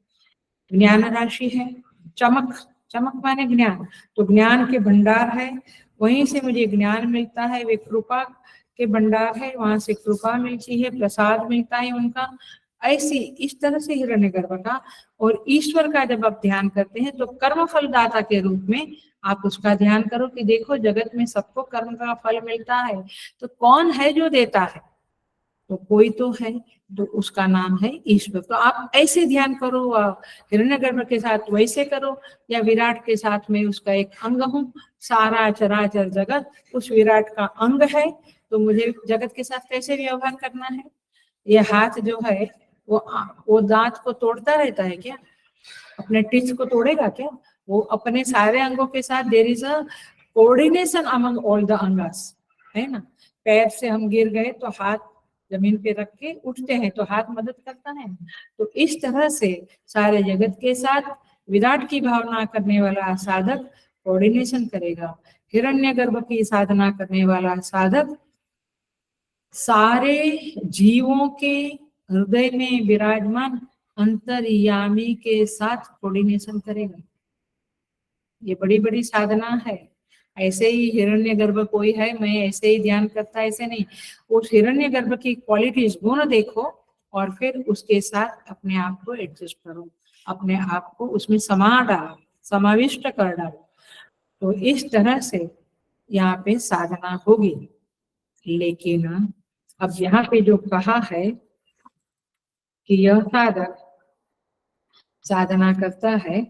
ज्ञान राशि है, चमक, चमक माने ज्ञान, तो ज्ञान के भंडार है, वहीं से मुझे ज्ञान मिलता है। वे कृपा के भंडार है, वहां से कृपा मिलती है, प्रसाद मिलता है उनका। ऐसी इस तरह से हिरण्यगर्भ का और ईश्वर का जब आप ध्यान करते हैं तो कर्म फलदाता के रूप में आप उसका ध्यान करो कि देखो जगत में सबको कर्म का फल मिलता है, तो कौन है जो देता है? तो कोई तो है, तो उसका नाम है ईश्वर। तो आप ऐसे ध्यान करो, हिरण्यगर्भ के साथ वैसे करो, या विराट के साथ में उसका एक अंग हूँ, सारा चराचर जगत उस विराट का अंग है, तो मुझे जगत के साथ कैसे व्यवहार करना है? ये हाथ जो है वो दांत को तोड़ता रहता है क्या? अपने टिच को तोड़ेगा क्या? वो अपने सारे अंगों के साथ there is a coordination among all the अंगस, है ना। पैर से हम गिर गए तो हाथ जमीन पे रख के उठते हैं, तो हाथ मदद करता है। तो इस तरह से सारे जगत के साथ विराट की भावना करने वाला साधक कोऑर्डिनेशन करेगा। हिरण्यगर्भ की साधना करने वाला साधक सारे जीवों के हृदय में विराजमान अंतर्यामी के साथ कोऑर्डिनेशन करेगा। ये बड़ी बड़ी साधना है। ऐसे ही हिरण्यगर्भ कोई है, मैं ऐसे ही ध्यान करता, ऐसे नहीं। उस हिरण्यगर्भ की क्वालिटीज, गुण देखो और फिर उसके साथ अपने आप को एडजस्ट करो, अपने आप को उसमें समा डालो, समाविष्ट कर डालो। तो इस तरह से यहाँ पे साधना होगी। लेकिन अब यहाँ पे जो कहा है कि यह साधक साधना करता है।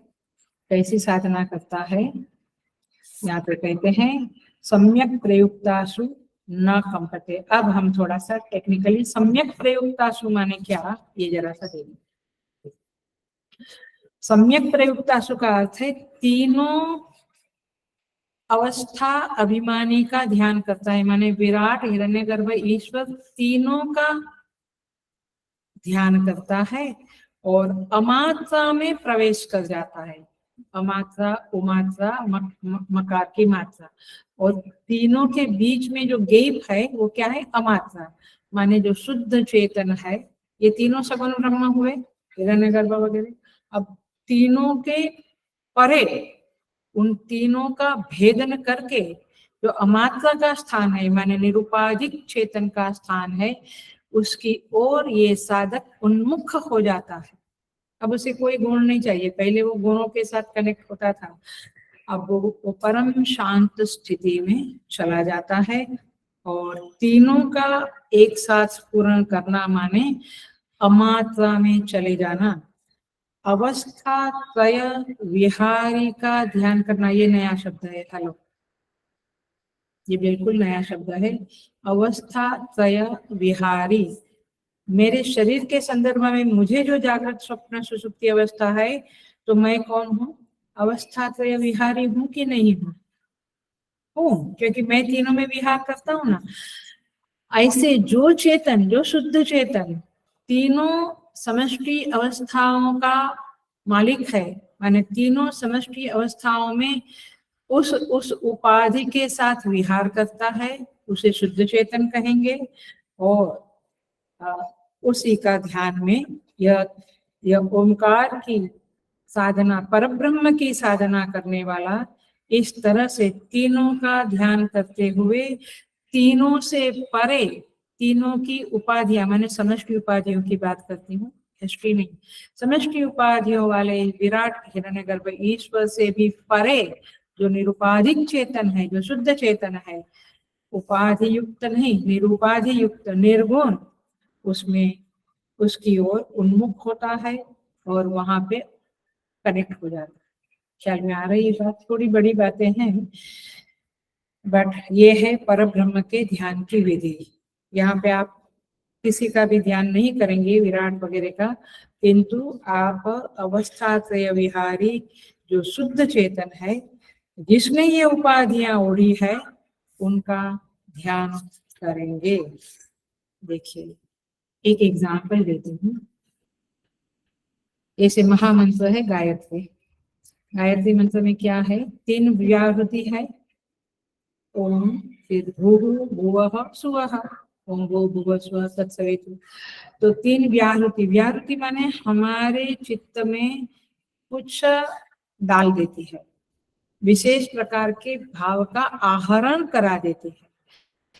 कैसी साधना करता है? यहाँ पे कहते हैं सम्यक प्रयुक्तासु न कंपते। अब हम थोड़ा सा टेक्निकली सम्यक प्रयुक्तासु माने क्या, ये जरा सा देखें। सम्यक प्रयुक्तासु का अर्थ है तीनों अवस्था अभिमानी का ध्यान करता है, माने विराट, हिरण्यगर्भ, ईश्वर तीनों का ध्यान करता है और अमात्रा में प्रवेश कर जाता है। अमात्रा, उमात्रा, मकार की मात्रा, और तीनों के बीच में जो गैप है वो क्या है? अमात्रा, माने जो शुद्ध चेतन है। ये तीनों सगुण ब्रह्म हुए, हिरण्यगर्भ वगैरह। अब तीनों के परे उन तीनों का भेदन करके जो अमात्रा का स्थान है, माने निरुपाधिक चेतन का स्थान है, उसकी ओर ये साधक उन्मुख हो जाता है। अब उसे कोई गुण नहीं चाहिए, पहले वो गुणों के साथ कनेक्ट होता था, अब वो परम शांत स्थिति में चला जाता है। और तीनों का एक साथ पूर्ण करना माने अमात्रा में चले जाना। अवस्था त्रय विहारी का ध्यान करना, ये नया शब्द है। हेलो, ये बिल्कुल नया शब्द है। अवस्था त्रय विहारी, मेरे शरीर के संदर्भ में मुझे जो जागृत स्वप्न सुषुप्ति अवस्था है, तो मैं कौन हूँ? अवस्था त्रय विहारी हूँ कि नहीं हूँ? हूँ, क्योंकि मैं तीनों में विहार करता हूँ ना। ऐसे जो चेतन, जो शुद्ध चेतन तीनों समष्टि अवस्थाओं का मालिक है, माने तीनों समष्टि अवस्थाओं में उस उपाधि के साथ विहार करता है, उसे शुद्ध चेतन कहेंगे। और उसी का ध्यान में यह ओंकार की साधना, परब्रह्म की साधना करने वाला इस तरह से तीनों का ध्यान करते हुए तीनों से परे, तीनों की उपाधियां, मैंने समष्टि उपाधियों की बात करती हूँ, हिस्ट्री नहीं, समष्टि उपाधियों वाले विराट हिरण्यगर्भ ईश्वर से भी परे जो निरुपाधिक चेतन है, जो शुद्ध चेतन है, उपाधि युक्त नहीं, निरुपाधि युक्त, निर्गुण, उसमें उसकी ओर उन्मुख होता है और वहां पे कनेक्ट हो जाता है। ख्याल में आ रही है बात? थोड़ी बड़ी बातें हैं, बट ये है परब्रह्म के ध्यान की विधि। यहाँ पे आप किसी का भी ध्यान नहीं करेंगे विराट वगैरह का, किंतु आप अवस्था त्रय विहारी जो शुद्ध चेतन है, जिसने ये उपाधियां ओढ़ी है, उनका ध्यान करेंगे। देखिए, एक एग्जाम्पल देती हूँ। जैसे महामंत्र है गायत्री। गायत्री मंत्र में क्या है? 3 व्याहृति है, ओम, फिर भूः भुवः सुवः, ओम भूः भुवः स्वः तत्सवितुः। तो 3 व्याहृति, व्याहृति माने हमारे चित्त में कुछ डाल देती है, विशेष प्रकार के भाव का आहरण करा देती है।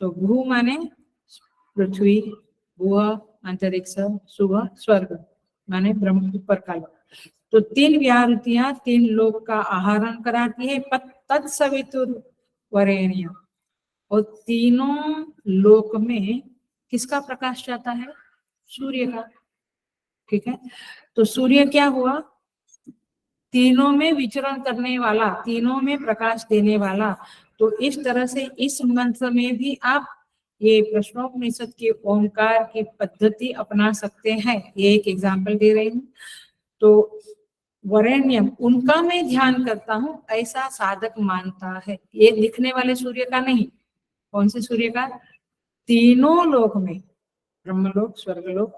तो भू माने पृथ्वी, भुवः अंतरिक्ष, सुवः स्वर्ग माने ब्रह्म, ऊपर का लोक। तो 3 व्याहृतियां 3 लोक का आहरण कराती है, तत्सवितुर वरेण्य। और तीनों लोक में किसका प्रकाश जाता है? सूर्य का। ठीक है, तो सूर्य क्या हुआ? तीनों में विचरण करने वाला, तीनों में प्रकाश देने वाला। तो इस तरह से इस मंत्र में भी आप ये प्रश्नोपनिषद के ओंकार की पद्धति अपना सकते हैं। ये एक एग्जाम्पल दे रही हूँ। तो वरेण्यम, उनका मैं ध्यान करता हूँ, ऐसा साधक मानता है। ये दिखने वाले सूर्य का नहीं। कौन से सूर्य का? तीनों लोक में, ब्रह्मलोक, स्वर्गलोक,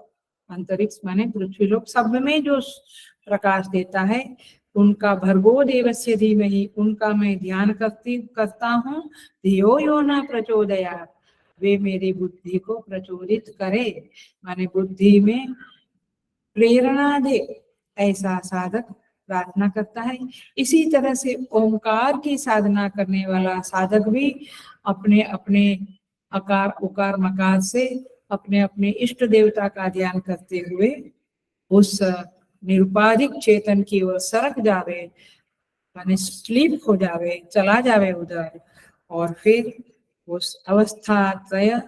अंतरिक्ष माने पृथ्वीलोक, सब में जो प्रकाश देता है, उनका भर्गो देवस्य धीमहि, उनका मैं ध्यान करता हूँ। धियो यो न प्रचोदयात्, वे मेरी बुद्धि को प्रचोदित करे, माने बुद्धि में प्रेरणा दे, ऐसा साधक प्रार्थना करता है। इसी तरह से ओंकार की साधना करने वाला साधक भी अपने अपने अकार उकार मकार से अपने अपने इष्ट देवता का ध्यान करते हुए उस निरुपाधिक चेतन की ओर सरक जावे, माने स्लीप हो जावे, चला जावे उधर। और फिर उस अवस्था त्रय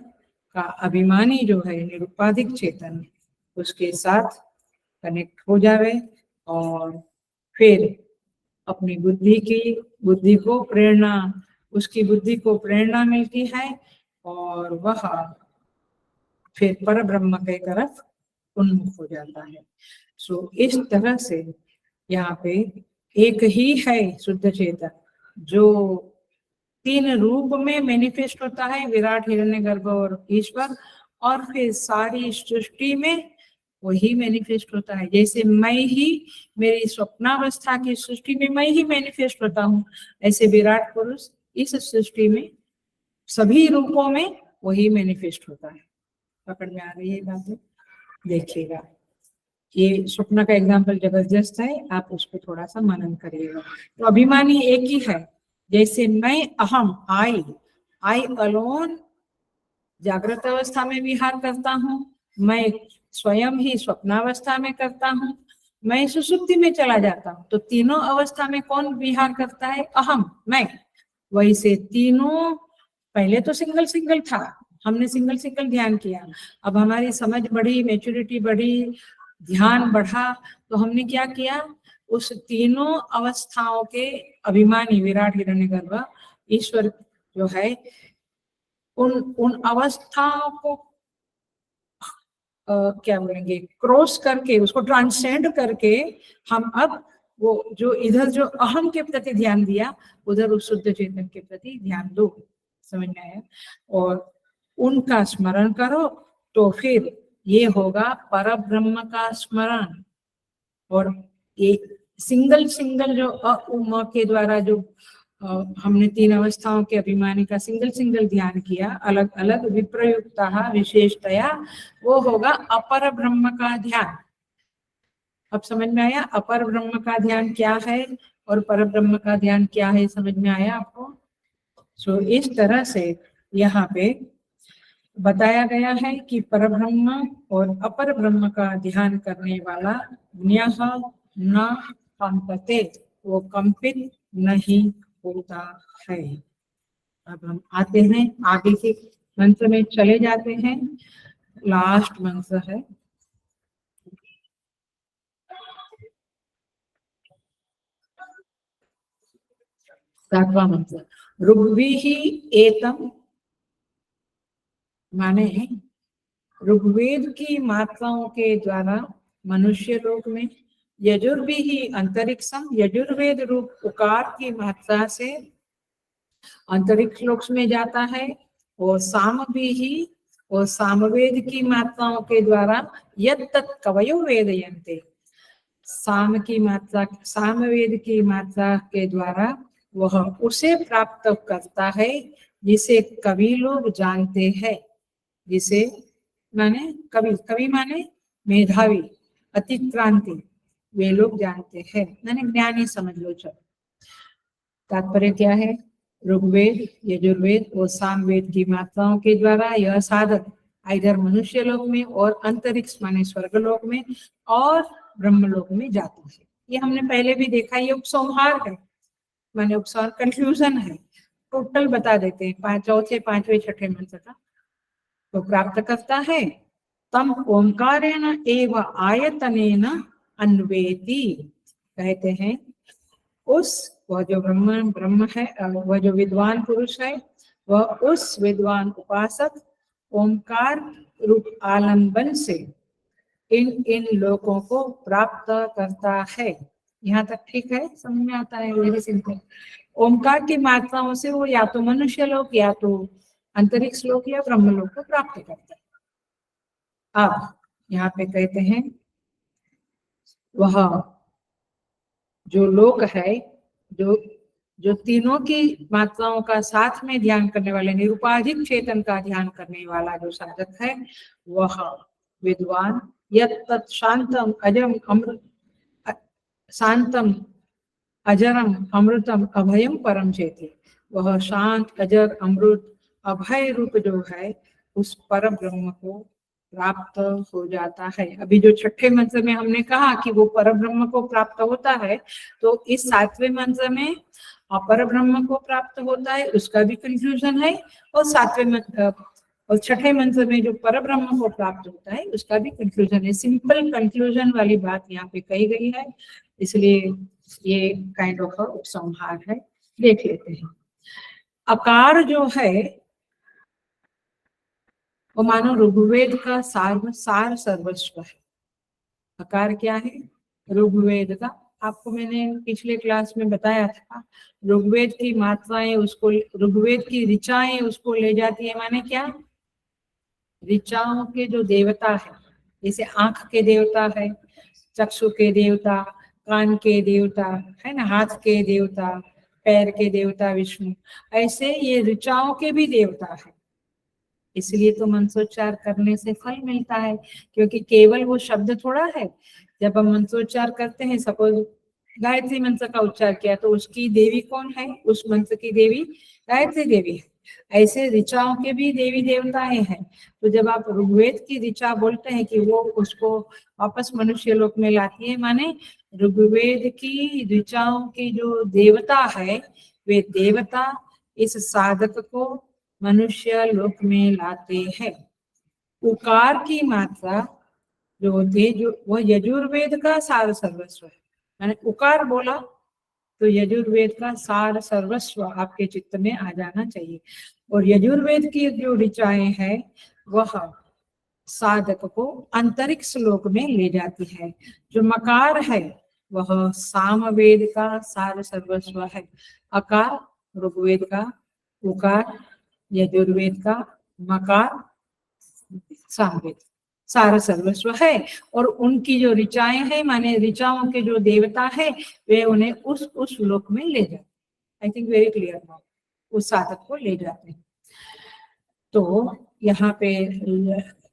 का अभिमानी जो है निरुपाधिक चेतन, उसके साथ कनेक्ट हो जावे और फिर अपनी बुद्धि को प्रेरणा, उसकी बुद्धि को प्रेरणा मिलती है और वह फिर पर ब्रह्म के तरफ उन्मुख हो जाता है। सो इस तरह से यहाँ पे एक ही है शुद्ध चेतन जो 3 रूप में मैनिफेस्ट होता है, विराट, हिरण्यगर्भ और ईश्वर, और फिर सारी सृष्टि में वही मैनिफेस्ट होता है। जैसे मैं ही मेरी स्वप्नावस्था की सृष्टि में मैं ही मैनिफेस्ट होता हूँ, ऐसे विराट पुरुष इस सृष्टि में सभी रूपों में वही मैनिफेस्ट होता है। पकड़ में आ रही है बातें? देखिएगा, ये स्वप्न का एग्जाम्पल जबरदस्त है, आप उसको थोड़ा सा मनन करिएगा। तो अभिमानी एक ही है। जैसे मैं अहम, आई अलोन जागृत अवस्था में विहार करता हूँ, मैं स्वयं ही स्वप्नावस्था में करता हूँ, मैं सुषुप्ति में चला जाता हूँ। तो तीनों अवस्था में कौन विहार करता है? अहम, मैं। वैसे तीनों, पहले तो सिंगल सिंगल था, हमने सिंगल सिंगल ध्यान किया। अब हमारी समझ बढ़ी, मैच्योरिटी बढ़ी, ध्यान बढ़ा, तो हमने क्या किया, उस तीनों अवस्थाओं के अभिमानी विराट, हिरण्यगर्भ, ईश्वर जो है, उन अवस्थाओं को क्या बोलेंगे, क्रॉस करके, उसको ट्रांसेंड करके हम अब वो जो इधर जो अहम के प्रति ध्यान दिया, उधर उस शुद्ध चेतन के प्रति ध्यान दो। समझ में आया? और उनका स्मरण करो तो फिर ये होगा पर ब्रह्म का स्मरण। और ये सिंगल सिंगल जो अ के द्वारा जो हमने 3 अवस्थाओं के अभिमानी का सिंगल सिंगल ध्यान किया, अलग अलग विप्रयुक्ता विशेषतया, वो होगा अपर ब्रह्म का ध्यान। अब समझ में आया अपर ब्रह्म का ध्यान क्या है और पर ब्रह्म का ध्यान क्या है? समझ में आया आपको? सो इस तरह से यहाँ पे बताया गया है कि परब्रह्म और अपर ब्रह्म का ध्यान करने वाला न कंपते, वो कंपित नहीं होता है। अब हम आते हैं आगे के मंत्र में, चले जाते हैं। लास्ट मंत्र है, सातवां मंत्र। ऋग्भिः एतम, माने ऋग्वेद की मात्राओं के द्वारा मनुष्य लोक में, यजुर्भिः अंतरिक्षम, यजुर्वेद रूप उकार की मात्रा से अंतरिक्ष लोक में जाता है, और सामभिः, और सामवेद की मात्राओं के द्वारा यत्तत् कवयो वेदयन्ते, साम की मात्रा, सामवेद की मात्रा के द्वारा वह उसे प्राप्त करता है जिसे कवि लोग जानते हैं। जिसे माने कवि, कवि माने मेधावी, अतिक्रांति, वे लोग जानते हैं, माने ज्ञानी समझ लो। चलो, तात्पर्य क्या है? ऋग्वेद, यजुर्वेद और सामवेद की मात्राओं के द्वारा यह साधक इधर मनुष्य लोक में और अंतरिक्ष माने स्वर्गलोक में और ब्रह्मलोक में जाता है। ये हमने पहले भी देखा, ये उपसंहार है, माने उपसंहार कंफ्यूजन है। टोटल बता देते हैं चौथे, पांचवें, छठे मंत्र का। तो प्राप्त करता है तम ओंकारेण एव आयतनेन अन्वेति, कहते हैं उस, वह जो ब्रह्म है, वह जो विद्वान पुरुष है, वह उस विद्वान उपासक ओंकार रूप आलंबन से इन लोगों को प्राप्त करता है। यहाँ तक ठीक है? समझ में आता है? Very simple. ओंकार की मात्राओं से वो या तो मनुष्य लोक, या तो अंतरिक्ष लोक, या ब्रह्म लोक को प्राप्त करता है। अब यहाँ पे कहते हैं वह जो लोक है, जो तीनों की मात्राओं का साथ में ध्यान करने वाले, निरुपाधिक चेतन का ध्यान करने वाला जो साधक है, वह विद्वान यत् शांतम अजम अमृत, शांतम अजरम अमृतम अभयम परम चेति, वह शांत, अजर, अमृत, अभय रूप जो है, उस परम ब्रह्म को प्राप्त हो जाता है। अभी जो छठे मंत्र में हमने कहा कि वो पर ब्रह्म को प्राप्त होता है, तो इस सातवें मंत्र में अपर ब्रह्म को प्राप्त होता है, उसका भी कंफ्यूजन है। और सातवें मंत्र और छठे मंत्र में जो परब्रह्म को प्राप्त होता है उसका भी कंक्लूजन है। सिंपल कंक्लूजन वाली बात यहाँ पे कही गई है, इसलिए ये काइंड ऑफ उपसंहार है। देख लेते हैं। अकार जो है वो मानो ऋग्वेद का सार सर्वस्व है। अकार क्या है? ऋग्वेद का, आपको मैंने पिछले क्लास में बताया था, ऋग्वेद की मात्राएं उसको, ऋग्वेद की ऋचाएं उसको ले जाती है। माने क्या? ऋचाओं के जो देवता है, जैसे आंख के देवता है, चक्षु के देवता, कान के देवता है ना, हाथ के देवता, पैर के देवता विष्णु, ऐसे ये ऋचाओं के भी देवता है। इसलिए तो मंत्रोच्चार करने से फल मिलता है, क्योंकि केवल वो शब्द थोड़ा है। जब हम मंत्रोच्चार करते हैं, सपोज गायत्री मंत्र का उच्चार किया, तो उसकी देवी कौन है? उस मंत्र की देवी गायत्री देवी है। ऐसे ऋचाओं के भी देवी देवताएं हैं। तो जब आप ऋग्वेद की ऋचा बोलते हैं कि वो उसको वापस मनुष्य लोक में लाती है, माने ऋग्वेद की ऋचाओं की जो देवता है, वे देवता इस साधक को मनुष्य लोक में लाते हैं। उकार की मात्रा जो होती है, जो वह यजुर्वेद का सार सर्वस्व है। मैंने उकार बोला तो यजुर्वेद का सार सर्वस्व आपके चित्त में आ जाना चाहिए। और यजुर्वेद की जो ऋचाएं हैं वह साधक को अंतरिक्ष लोक में ले जाती है। जो मकार है वह सामवेद का सार सर्वस्व है। अकार ऋग्वेद का, उकार यजुर्वेद का, मकार सामवेद सार सर्वस्व है। और उनकी जो ऋचाएं हैं, माने ऋचाओं के जो देवता है, वे उन्हें उस लोक में ले जाते। I think very clear now, उस साधक को ले जाते हैं। तो यहाँ पे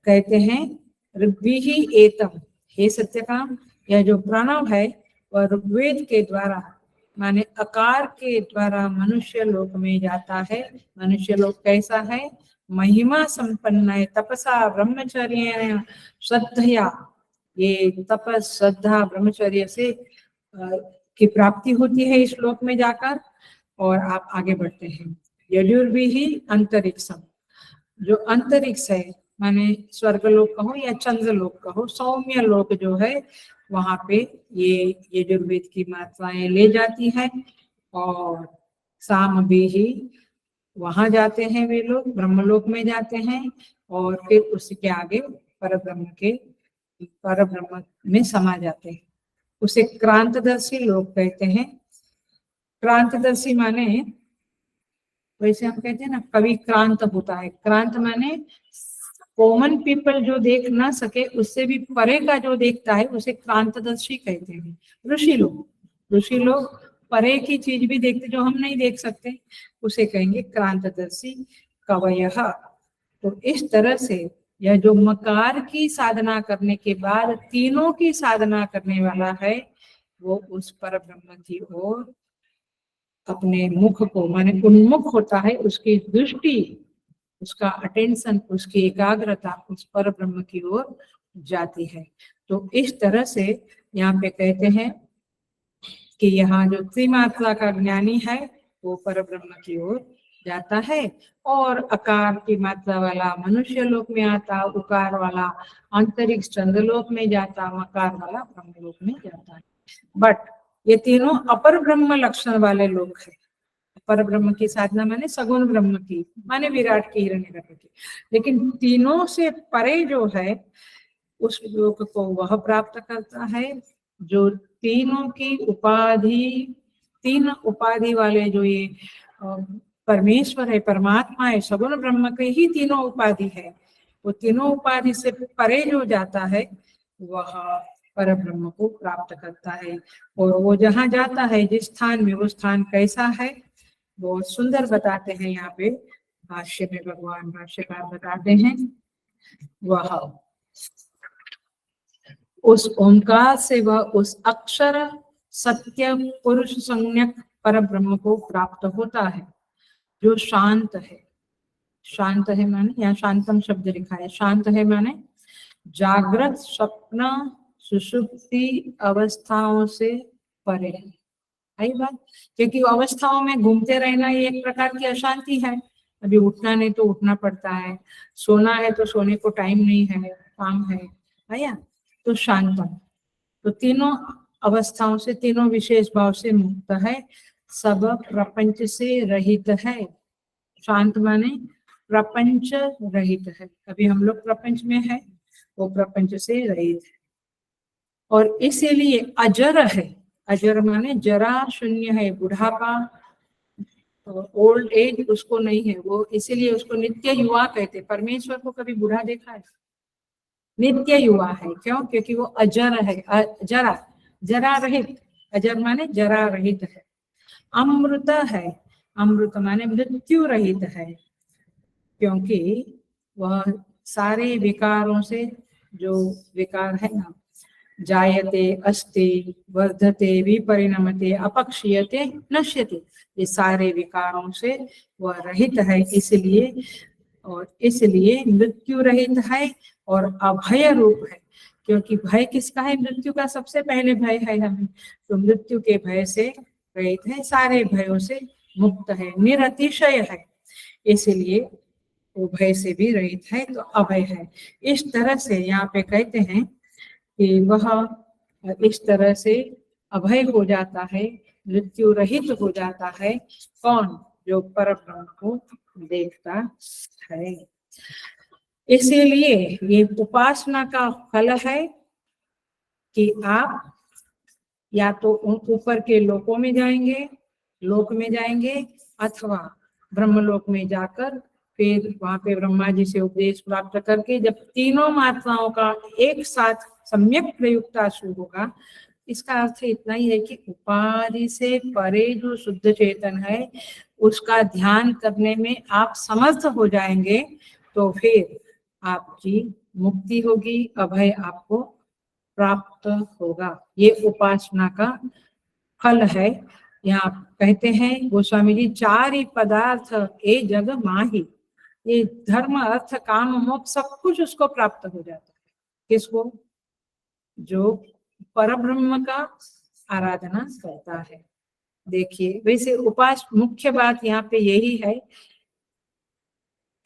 कहते हैं ऋग्विहि एतम, हे सत्यकाम, यह जो प्रणव है वह ऋग्वेद के द्वारा, माने अकार के द्वारा मनुष्य लोक में जाता है। मनुष्य लोक कैसा है? महिमा संपन्न है, तपसा ब्रह्मचर्य श्रद्धया, ये तपस श्रद्धा ब्रह्मचर्य से की प्राप्ति होती है इस लोक में जाकर। और आप आगे बढ़ते हैं। यजुर्विहि अंतरिक्षम, जो अंतरिक्ष है, माने स्वर्गलोक कहो या चंद्रलोक कहो, सौम्य लोक जो है, वहां पे ये यजुर्वेद की मात्राएं ले जाती है। और साम भी ही वहां जाते हैं वे लोग, ब्रह्मलोक में जाते हैं। और फिर उसके आगे परब्रह्म में समा जाते हैं। उसे क्रांतदर्शी लोग कहते हैं। क्रांतदर्शी माने, वैसे हम कहते हैं ना कवि क्रांत होता है। क्रांत माने कॉमन पीपल जो देख ना सके, उससे भी परे का जो देखता है उसे क्रांतदर्शी कहते हैं। ऋषि लोग परे की चीज भी देखते जो हम नहीं देख सकते, उसे कहेंगे क्रांतदर्शी कवयः। तो इस तरह से यह जो मकार की साधना करने के बाद तीनों की साधना करने वाला है, वो उस पर ब्रह्म की ओर अपने मुख को, माने उन्मुख होता है, उसकी दृष्टि, उसका अटेंशन, उसकी एकाग्रता उस पर ब्रह्म की ओर जाती है। तो इस तरह से यहाँ पे कहते हैं कि यहाँ जो त्रिमात्रा का ज्ञानी है वो पर ब्रह्म की ओर जाता है। और अकार की मात्रा वाला मनुष्य लोक में आता, उकार वाला अंतरिक्ष चंद्रलोक में जाता, मकार वाला ब्रह्मलोक में जाता है। बट ये तीनों अपर ब्रह्म लक्षण वाले लोग हैं। पर ब्रह्म की साधना माने सगुण ब्रह्म की, माने विराट की, हिरण्यगर्भ की। लेकिन तीनों से परे जो है उस लोक को वह प्राप्त करता है जो तीनों की उपाधि, तीन उपाधि वाले जो ये परमेश्वर है, परमात्मा है, सगुण ब्रह्म के ही तीनों उपाधि है। वो तीनों उपाधि से परे जो जाता है वह पर ब्रह्म को प्राप्त करता है। और वो जहाँ जाता है, जिस स्थान में, वो स्थान कैसा है बहुत सुंदर बताते हैं यहाँ पे भाष्य में, भगवान भाष्यकार बताते हैं। वह उस ओंकार से वह उस अक्षर सत्य पुरुष संज्ञक पर ब्रह्म को प्राप्त होता है जो शांत है। शांत है माने, यहाँ शांतम शब्द लिखा है, शांत है माने जागृत स्वप्न सुषुप्ति अवस्थाओं से परे है। आई बात, क्योंकि अवस्थाओं में घूमते रहना ये एक प्रकार की अशांति है। अभी उठना नहीं तो उठना पड़ता है, सोना है तो सोने को टाइम नहीं है, काम है भैया। तो शांतम, तो तीनों अवस्थाओं से, तीनों विशेष भाव से मुक्त है, सब प्रपंच से रहित है। शांत माने प्रपंच रहित है। अभी हम लोग प्रपंच में है, वो प्रपंच से रहित है और इसीलिए अजर है। अजर माने जरा शून्य है, बुढ़ापा, ओल्ड एज उसको नहीं है, वो इसीलिए उसको नित्य युवा कहते। परमेश्वर को कभी बूढ़ा देखा है? नित्य युवा है। क्यों? क्योंकि वो अजर है, जरा, जरा रहित। अजर माने जरा रहित है। अमृत है, अमृत माने मृत्यु रहित है, क्योंकि वह सारे विकारों से, जो विकार है ना, जायते, अस्ति, वर्धते, विपरिणमते, अपक्षीयते, नश्यते, ये सारे विकारों से वह रहित है, इसलिए, और इसलिए मृत्यु रहित है और अभय रूप है। क्योंकि भय किसका है? मृत्यु का सबसे पहले भय है हमें, तो मृत्यु के भय से रहित है, सारे भयों से मुक्त है, निरतिशय है, इसलिए वो भय से भी रहित है, तो अभय है। इस तरह से यहाँ पे कहते हैं कि वह इस तरह से अभय हो जाता है, मृत्यु रहित हो जाता है। कौन? जो परब्रह्म को देखता है। इसीलिए ये उपासना का फल है कि आप या तो ऊपर के लोकों में जाएंगे, लोक में जाएंगे, अथवा ब्रह्मलोक में जाकर फिर वहां पे ब्रह्मा जी से उपदेश प्राप्त करके जब तीनों मात्राओं का एक साथ सम्यक प्रयुक्ता शुरू होगा। इसका अर्थ इतना ही है कि उपाधि से परे जो शुद्ध चेतन है उसका ध्यान करने में आप समर्थ हो जाएंगे, तो फिर आपकी मुक्ति होगी, अभय आपको प्राप्त होगा। ये उपासना का फल है। यहाँ कहते हैं गोस्वामी जी, चार ही पदार्थ ए जग माही, ये धर्म, अर्थ, काम, मोक्ष सब कुछ उसको प्राप्त हो जाता है। किसको? जो परब्रह्म का आराधना करता है। देखिए, वैसे उपास मुख्य बात यहाँ पे यही है,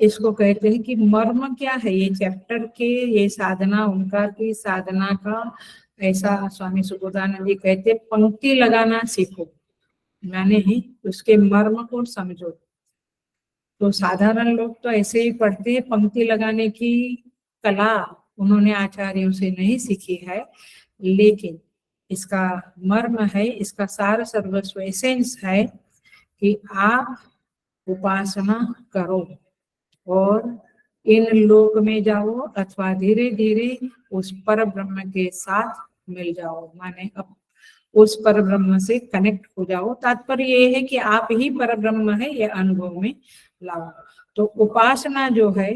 इसको कहते हैं कि मर्म क्या है ये चैप्टर के, ये साधना ओंकार की साधना का, ऐसा स्वामी सुबोधानंद जी कहते, पंक्ति लगाना सीखो, मैंने ही उसके मर्म को समझो। तो साधारण लोग तो ऐसे ही पढ़ते हैं, पंक्ति लगाने की कला उन्होंने आचार्यों से नहीं सीखी है, लेकिन इसका मर्म है, इसका सार सर्वस्व एसेंस है कि आप उपासना करो और इन लोक में जाओ, अथवा धीरे धीरे उस पर ब्रह्म के साथ मिल जाओ, माने अब उस पर ब्रह्म से कनेक्ट हो जाओ। तात्पर्य ये है कि आप ही पर ब्रह्म है, ये अनुभव में लाओ। तो उपासना जो है,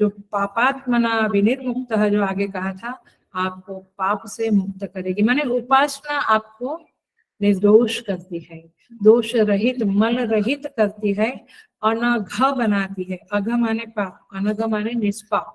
जो पापात्मना विनिर्मुक्त है, जो आगे कहा था, आपको पाप से मुक्त करेगी। माने उपासना आपको निर्दोष करती है, दोष रहित, मल रहित करती है, अनघ बनाती है। अघ माने पाप, अनघ माने निष्पाप।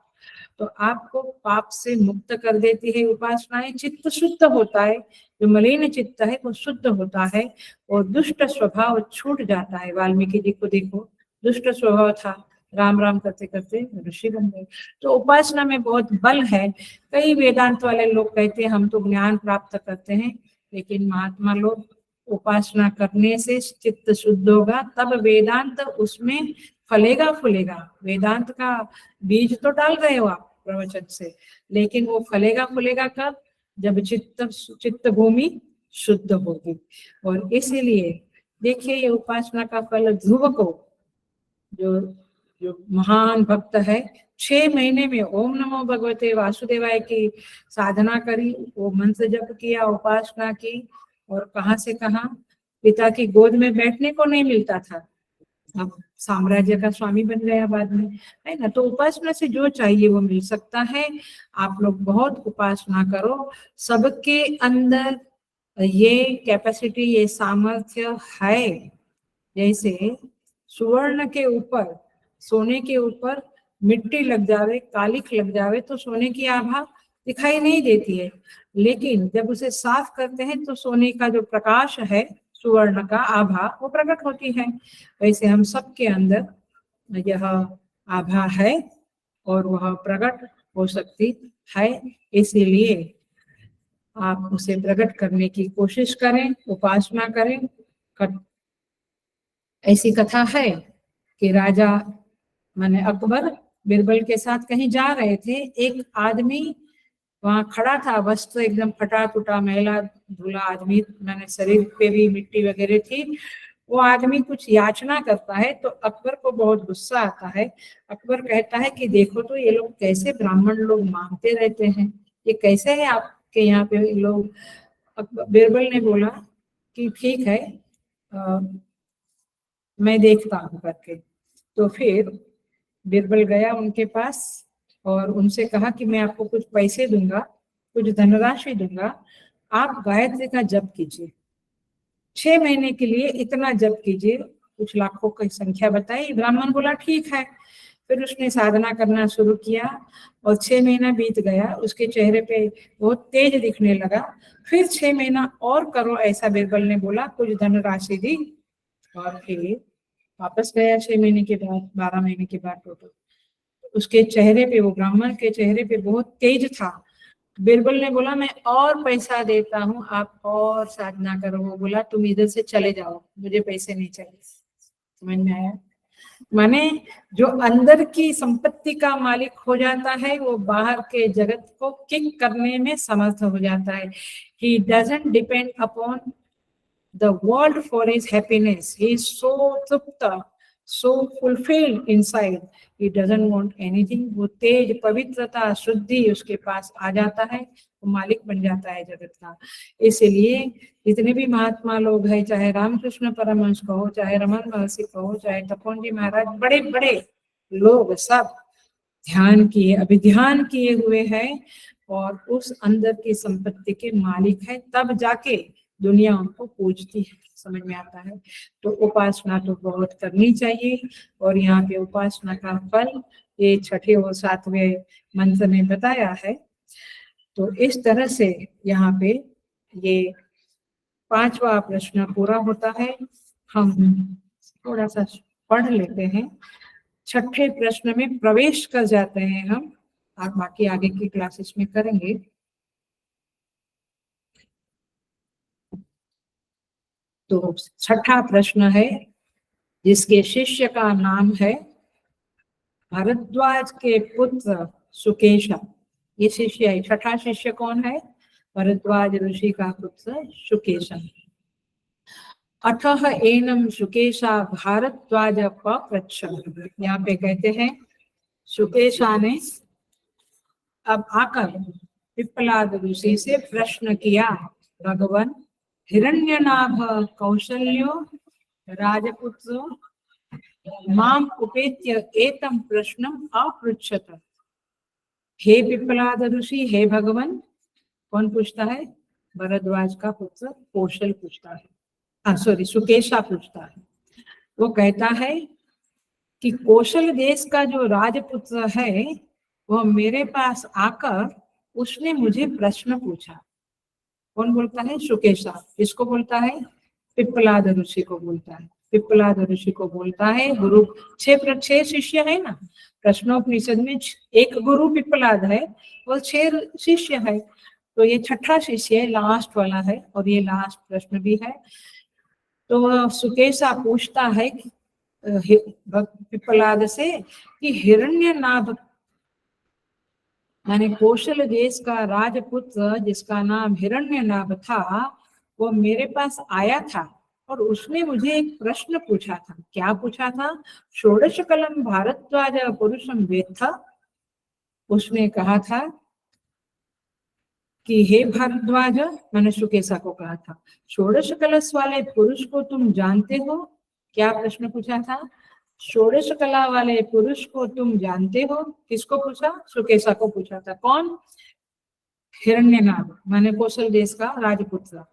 तो आपको पाप से मुक्त कर देती है उपासनाएं। चित्त शुद्ध होता है, जो मलिन चित्त है वो शुद्ध होता है और दुष्ट स्वभाव छूट जाता है। वाल्मीकि जी को देखो, दुष्ट स्वभाव था, राम राम करते करते ऋषि बन गए। तो उपासना में बहुत बल है। कई वेदांत वाले लोग कहते हैं हम तो ज्ञान प्राप्त करते हैं, लेकिन महात्मा लोग उपासना करने से चित्त शुद्ध होगा, तब वेदांत उसमें फलेगा फूलेगा। वेदांत का बीज तो डाल रहे हो आप प्रवचन से, लेकिन वो फलेगा फूलेगा कब? जब चित्त भूमि शुद्ध होगी। और इसीलिए देखिए, ये उपासना का फल ध्रुव को, जो जो महान भक्त है, 6 महीने में ओम नमो भगवते वासुदेवाय की साधना करी, वो मंत्र जप किया, उपासना की, और कहाँ से कहाँ पिता की गोद में बैठने को नहीं मिलता था, अब साम्राज्य का स्वामी बन गया बाद में, है ना। तो उपासना से जो चाहिए वो मिल सकता है। आप लोग बहुत उपासना करो, सबके अंदर ये कैपेसिटी, ये सामर्थ्य है। जैसे सुवर्ण के ऊपर, सोने के ऊपर मिट्टी लग जावे, कालिख लग जावे, तो सोने की आभा दिखाई नहीं देती है, लेकिन जब उसे साफ करते हैं तो सोने का जो प्रकाश है, सुवर्ण का आभा, वो प्रकट होती है। वैसे हम सबके अंदर यह आभा है और वह प्रकट हो सकती है, इसीलिए आप उसे प्रकट करने की कोशिश करें, उपासना करें। ऐसी कथा है कि राजा माने अकबर बिरबल के साथ कहीं जा रहे थे। एक आदमी वहां खड़ा था, वस्त्र एकदम फटा टूटा, मैला धुला आदमी, मैंने शरीर पे भी मिट्टी वगैरह थी। वो आदमी कुछ याचना करता है तो अकबर को बहुत गुस्सा आता है। अकबर कहता है कि देखो तो ये लोग कैसे ब्राह्मण लोग मांगते रहते हैं, ये कैसे है आपके यहाँ पे लोग। बिरबल ने बोला कि ठीक है, मैं देखता हूँ करके। तो फिर बिरबल गया उनके पास और उनसे कहा कि मैं आपको कुछ पैसे दूंगा, कुछ धनराशि दूंगा, आप गायत्री का जप कीजिए 6 महीने के लिए, इतना जप कीजिए। कुछ लाखों की संख्या बताई। ब्राह्मण बोला ठीक है। फिर उसने साधना करना शुरू किया और 6 महीना बीत गया। उसके चेहरे पे बहुत तेज दिखने लगा। फिर 6 महीना और करो ऐसा बिरबल ने बोला, कुछ धनराशि दी और फिर वापस गया 6 महीने के बाद, 12 महीने के बाद टोटल। उसके चेहरे पे, वो ब्राह्मण के चेहरे पे बहुत तेज था। बिरबल ने बोला मैं और पैसा देता हूँ, आप और साधना करो। वो बोला तुम इधर से चले जाओ, मुझे पैसे नहीं चाहिए। समझ में आया? माने जो अंदर की संपत्ति का मालिक हो जाता है वो बाहर के जगत को किक करने में समर्थ हो जाता है। He doesn't depend upon the world for his happiness. He is so trupta, so fulfilled inside. He doesn't want anything. वो तेज, पवित्रता, शुद्धि उसके पास आ जाता है, वो मालिक बन जाता है जगत का। इसलिए जितने भी महात्मा लोग हैं, चाहे रामकृष्ण परमहंस कहो, चाहे रमन महर्षि कहो, चाहे तपोन जी महाराज, बड़े बड़े लोग सब ध्यान किए, अभिध्यान किए हुए हैं और उस अंदर की संपत्ति के मालिक है, तब जाके दुनिया उनको पूजती है। समझ में आता है? तो उपासना तो बहुत करनी चाहिए और यहाँ पे उपासना का फल ये 6ठे और 7वें मंत्र ने बताया है। तो इस तरह से यहाँ पे ये 5वां प्रश्न पूरा होता है। हम थोड़ा सा पढ़ लेते हैं। 6ठे प्रश्न में प्रवेश कर जाते हैं हम, और बाकी आगे की क्लासेस में करेंगे। तो 6ठा प्रश्न है, जिसके शिष्य का नाम है भारद्वाज के पुत्र सुकेशा। ये शिष्य है। 6ठा शिष्य कौन है? भारद्वाज ऋषि का पुत्र सुकेशा। अतः एनम सुकेशा भारद्वाज पप्रच्छ। यहाँ पे कहते हैं सुकेशा ने अब आकर पिप्पलाद ऋषि से प्रश्न किया, भगवान हिरण्यनाभ कौशल्यो राजपुत्रो माम उपेत्य एतम प्रश्नम अपृच्छत। हे पिप्पलाद ऋषि, हे भगवान। कौन पूछता है? भरद्वाज का पुत्र कौशल पूछता है, सॉरी सुकेशा पूछता है। वो कहता है कि कौशल देश का जो राजपुत्र है वह मेरे पास आकर उसने मुझे प्रश्न पूछा। कौन बोलता है? सुकेशा। इसको बोलता है? पिप्पलाद ऋषि को बोलता है। पिप्पलाद ऋषि को बोलता है गुरु। 6 शिष्य है ना प्रश्नोपनिषद में, एक गुरु पिप्पलाद है और 6 शिष्य है। तो ये 6ठा शिष्य है, लास्ट वाला है और ये लास्ट प्रश्न भी है। तो सुकेशा पूछता है पिप्पलाद से कि हिरण्यनाभ माने कौशल देश का राजपुत्र जिसका नाम हिरण्यनाभ था, वो मेरे पास आया था और उसने मुझे एक प्रश्न पूछा था। क्या पूछा था? षोडश कलम भारद्वाज पुरुषम वेत्थ। उसने कहा था कि हे भारद्वाज, मैंने सुकेशा को कहा था, षोडश कलश वाले पुरुष को तुम जानते हो? क्या प्रश्न पूछा था? षोडश कला वाले पुरुष को तुम जानते हो? किसको पूछा? सुकेशा को पूछा था। कौन? हिरण्यनाभ माने कौशल देश का राजपुत्र।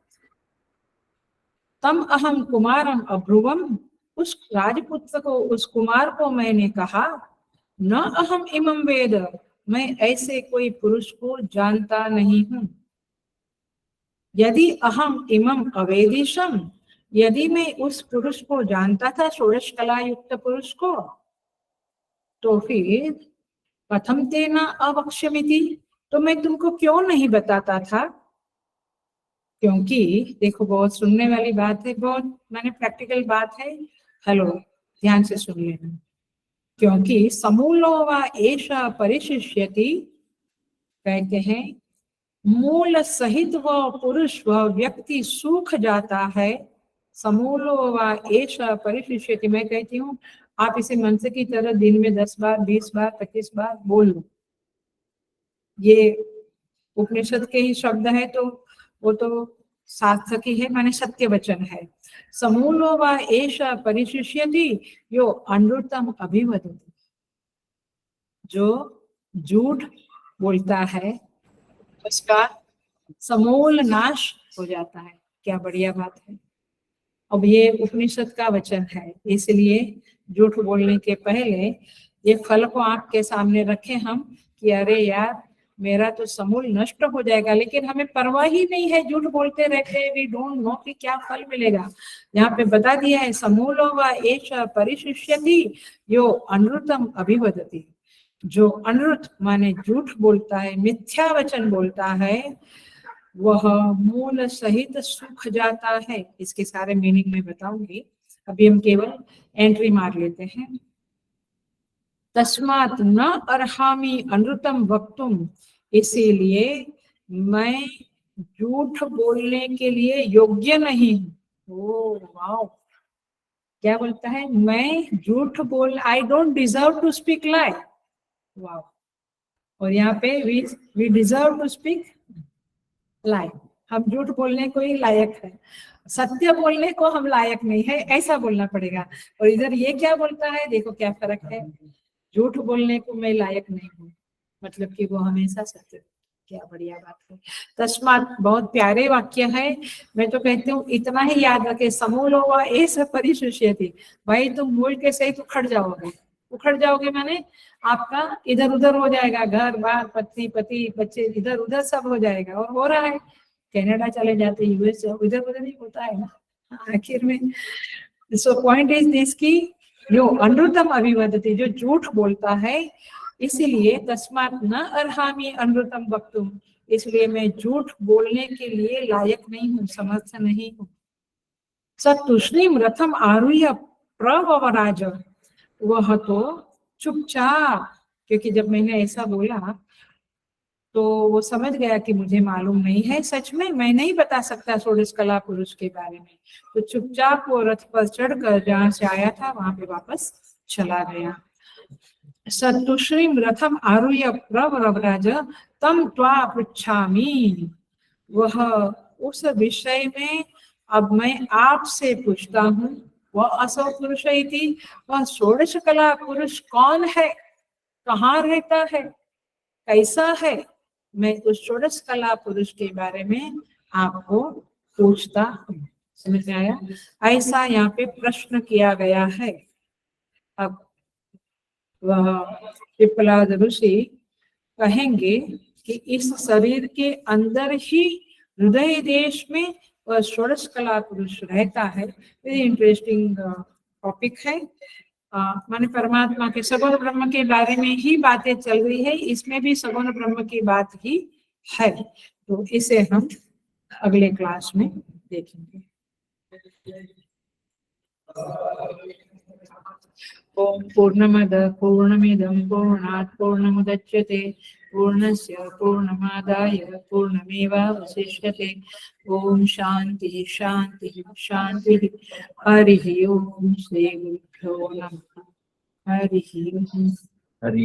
तम अहम कुमारम अब्रुवम। उस राजपुत्र को, उस कुमार को मैंने कहा, न अहम इमं वेद, मैं ऐसे कोई पुरुष को जानता नहीं हूं। यदि अहम इमं अवेदिशम, यदि मैं उस पुरुष को जानता था, षोडश कला युक्त पुरुष को, तो फिर कथम तेना अवक्ष्यमिति, तो मैं तुमको क्यों नहीं बताता था? क्योंकि देखो, बहुत सुनने वाली बात है, बहुत माने प्रैक्टिकल बात है। हेलो, ध्यान से सुन लेना। क्योंकि समूलो वा एषा परिशिष्यति, कहते हैं मूल सहित वह पुरुष, वह व्यक्ति सूख जाता है। समूलो वा एषा परिशिष्यति, मैं कहती हूँ आप इसे मंत्र की तरह दिन में 10 बार, 20 बार, 25 बार बोल लो। ये उपनिषद के ही शब्द है, तो वो तो सार्थक ही है, माने सत्य वचन है। समूलो वा एषा परिशिष्यति यो अनृतम अभिवदति, जो झूठ बोलता है उसका समूल नाश हो जाता है। क्या बढ़िया बात है। अब ये उपनिषद का वचन है, इसलिए झूठ बोलने के पहले ये फल को आपके सामने रखे हम कि अरे यार, मेरा तो समूल नष्ट हो जाएगा, लेकिन हमें परवाह ही नहीं है, झूठ बोलते रहते हैं। वी डोंट नो कि क्या फल मिलेगा। यहाँ पे बता दिया है समूलो वा एषा परिशिष्यति यो अनृतम अभिवदति, जो अनृत माने झूठ बोलता है, मिथ्या वचन बोलता है, वह मूल सहित सूख जाता है। इसके सारे मीनिंग मैं बताऊंगी, अभी हम केवल एंट्री मार लेते हैं। तस्मात् न अर्हामि अनृतम वक्तुम, इसीलिए मैं झूठ बोलने के लिए योग्य नहीं हूँ। ओ वाओ, क्या बोलता है? मैं झूठ बोल, I don't deserve to speak lie. Wow. और यहाँ पे we deserve to speak lie, हम झूठ बोलने को ही लायक है, सत्य बोलने को हम लायक नहीं है, ऐसा बोलना पड़ेगा। और इधर ये क्या बोलता है, देखो क्या फर्क है। झूठ बोलने को मैं लायक नहीं हूँ, मतलब कि वो हमेशा सत्य। क्या बढ़िया बात है। तस्मात बहुत प्यारे वाक्य है। मैं तो कहती हूँ इतना ही याद रखे, समूलो वा एषा परिशिष्यति, भाई तुम मूल के सही उखड़ जाओगे। उखड़ जाओगे माने आपका इधर उधर हो जाएगा, घर बार, पति पति बच्चे इधर उधर सब हो जाएगा। और हो रहा है, कनाडा चले जाते, यूएस इधर उधर ही होता है ना आखिर में। सो पॉइंट इज दिस की जो अनृतम अभिवदति, जो झूठ बोलता है, इसीलिए तस्मात् न अर्हामि अनृतम वक्तुम, इसलिए मैं झूठ बोलने के लिए लायक नहीं हूँ, समर्थ नहीं हूँ। सतुष्णीम रथम आरुह्य प्रवराज, वह तो चुपचाप, क्योंकि जब मैंने ऐसा बोला तो वो समझ गया कि मुझे मालूम नहीं है, सच में मैं नहीं बता सकता षोडश कला पुरुष के बारे में। तो चुपचाप वो रथ पर चढ़कर जहाँ से आया था वहां पे वापस चला गया। सतुश्रीम रथम आरुह्य प्रव्रज तम त्वा पृच्छामि, वह उस विषय में अब मैं आपसे पूछता हूँ। वह असौ पुरुष इति, वह षोडश कला पुरुष कौन है, कहाँ रहता है, कैसा है, मैं उस षोडश कला पुरुष के बारे में आपको पूछता हूँ। समझ में आया? ऐसा यहाँ पे प्रश्न किया गया है। अब वह पिप्पलाद ऋषि कहेंगे कि इस शरीर के अंदर ही हृदय देश में वह षोडश कला पुरुष रहता है। वेरी इंटरेस्टिंग टॉपिक है। माने परमात्मा के सगुण ब्रह्म के बारे में ही बातें चल रही है, इसमें भी सगुण ब्रह्म की बात ही है। तो इसे हम अगले क्लास में देखेंगे। ओम पूर्णमद पूर्णमिदं पूर्णात् पूर्णमुदच्यते पूर्णस्य पूर्णमादाय पूर्णमेवावशिष्यते। ओम शांति शांति शांति। हरि ओम। श्री गुरुभ्यो नमः। हरि ओम।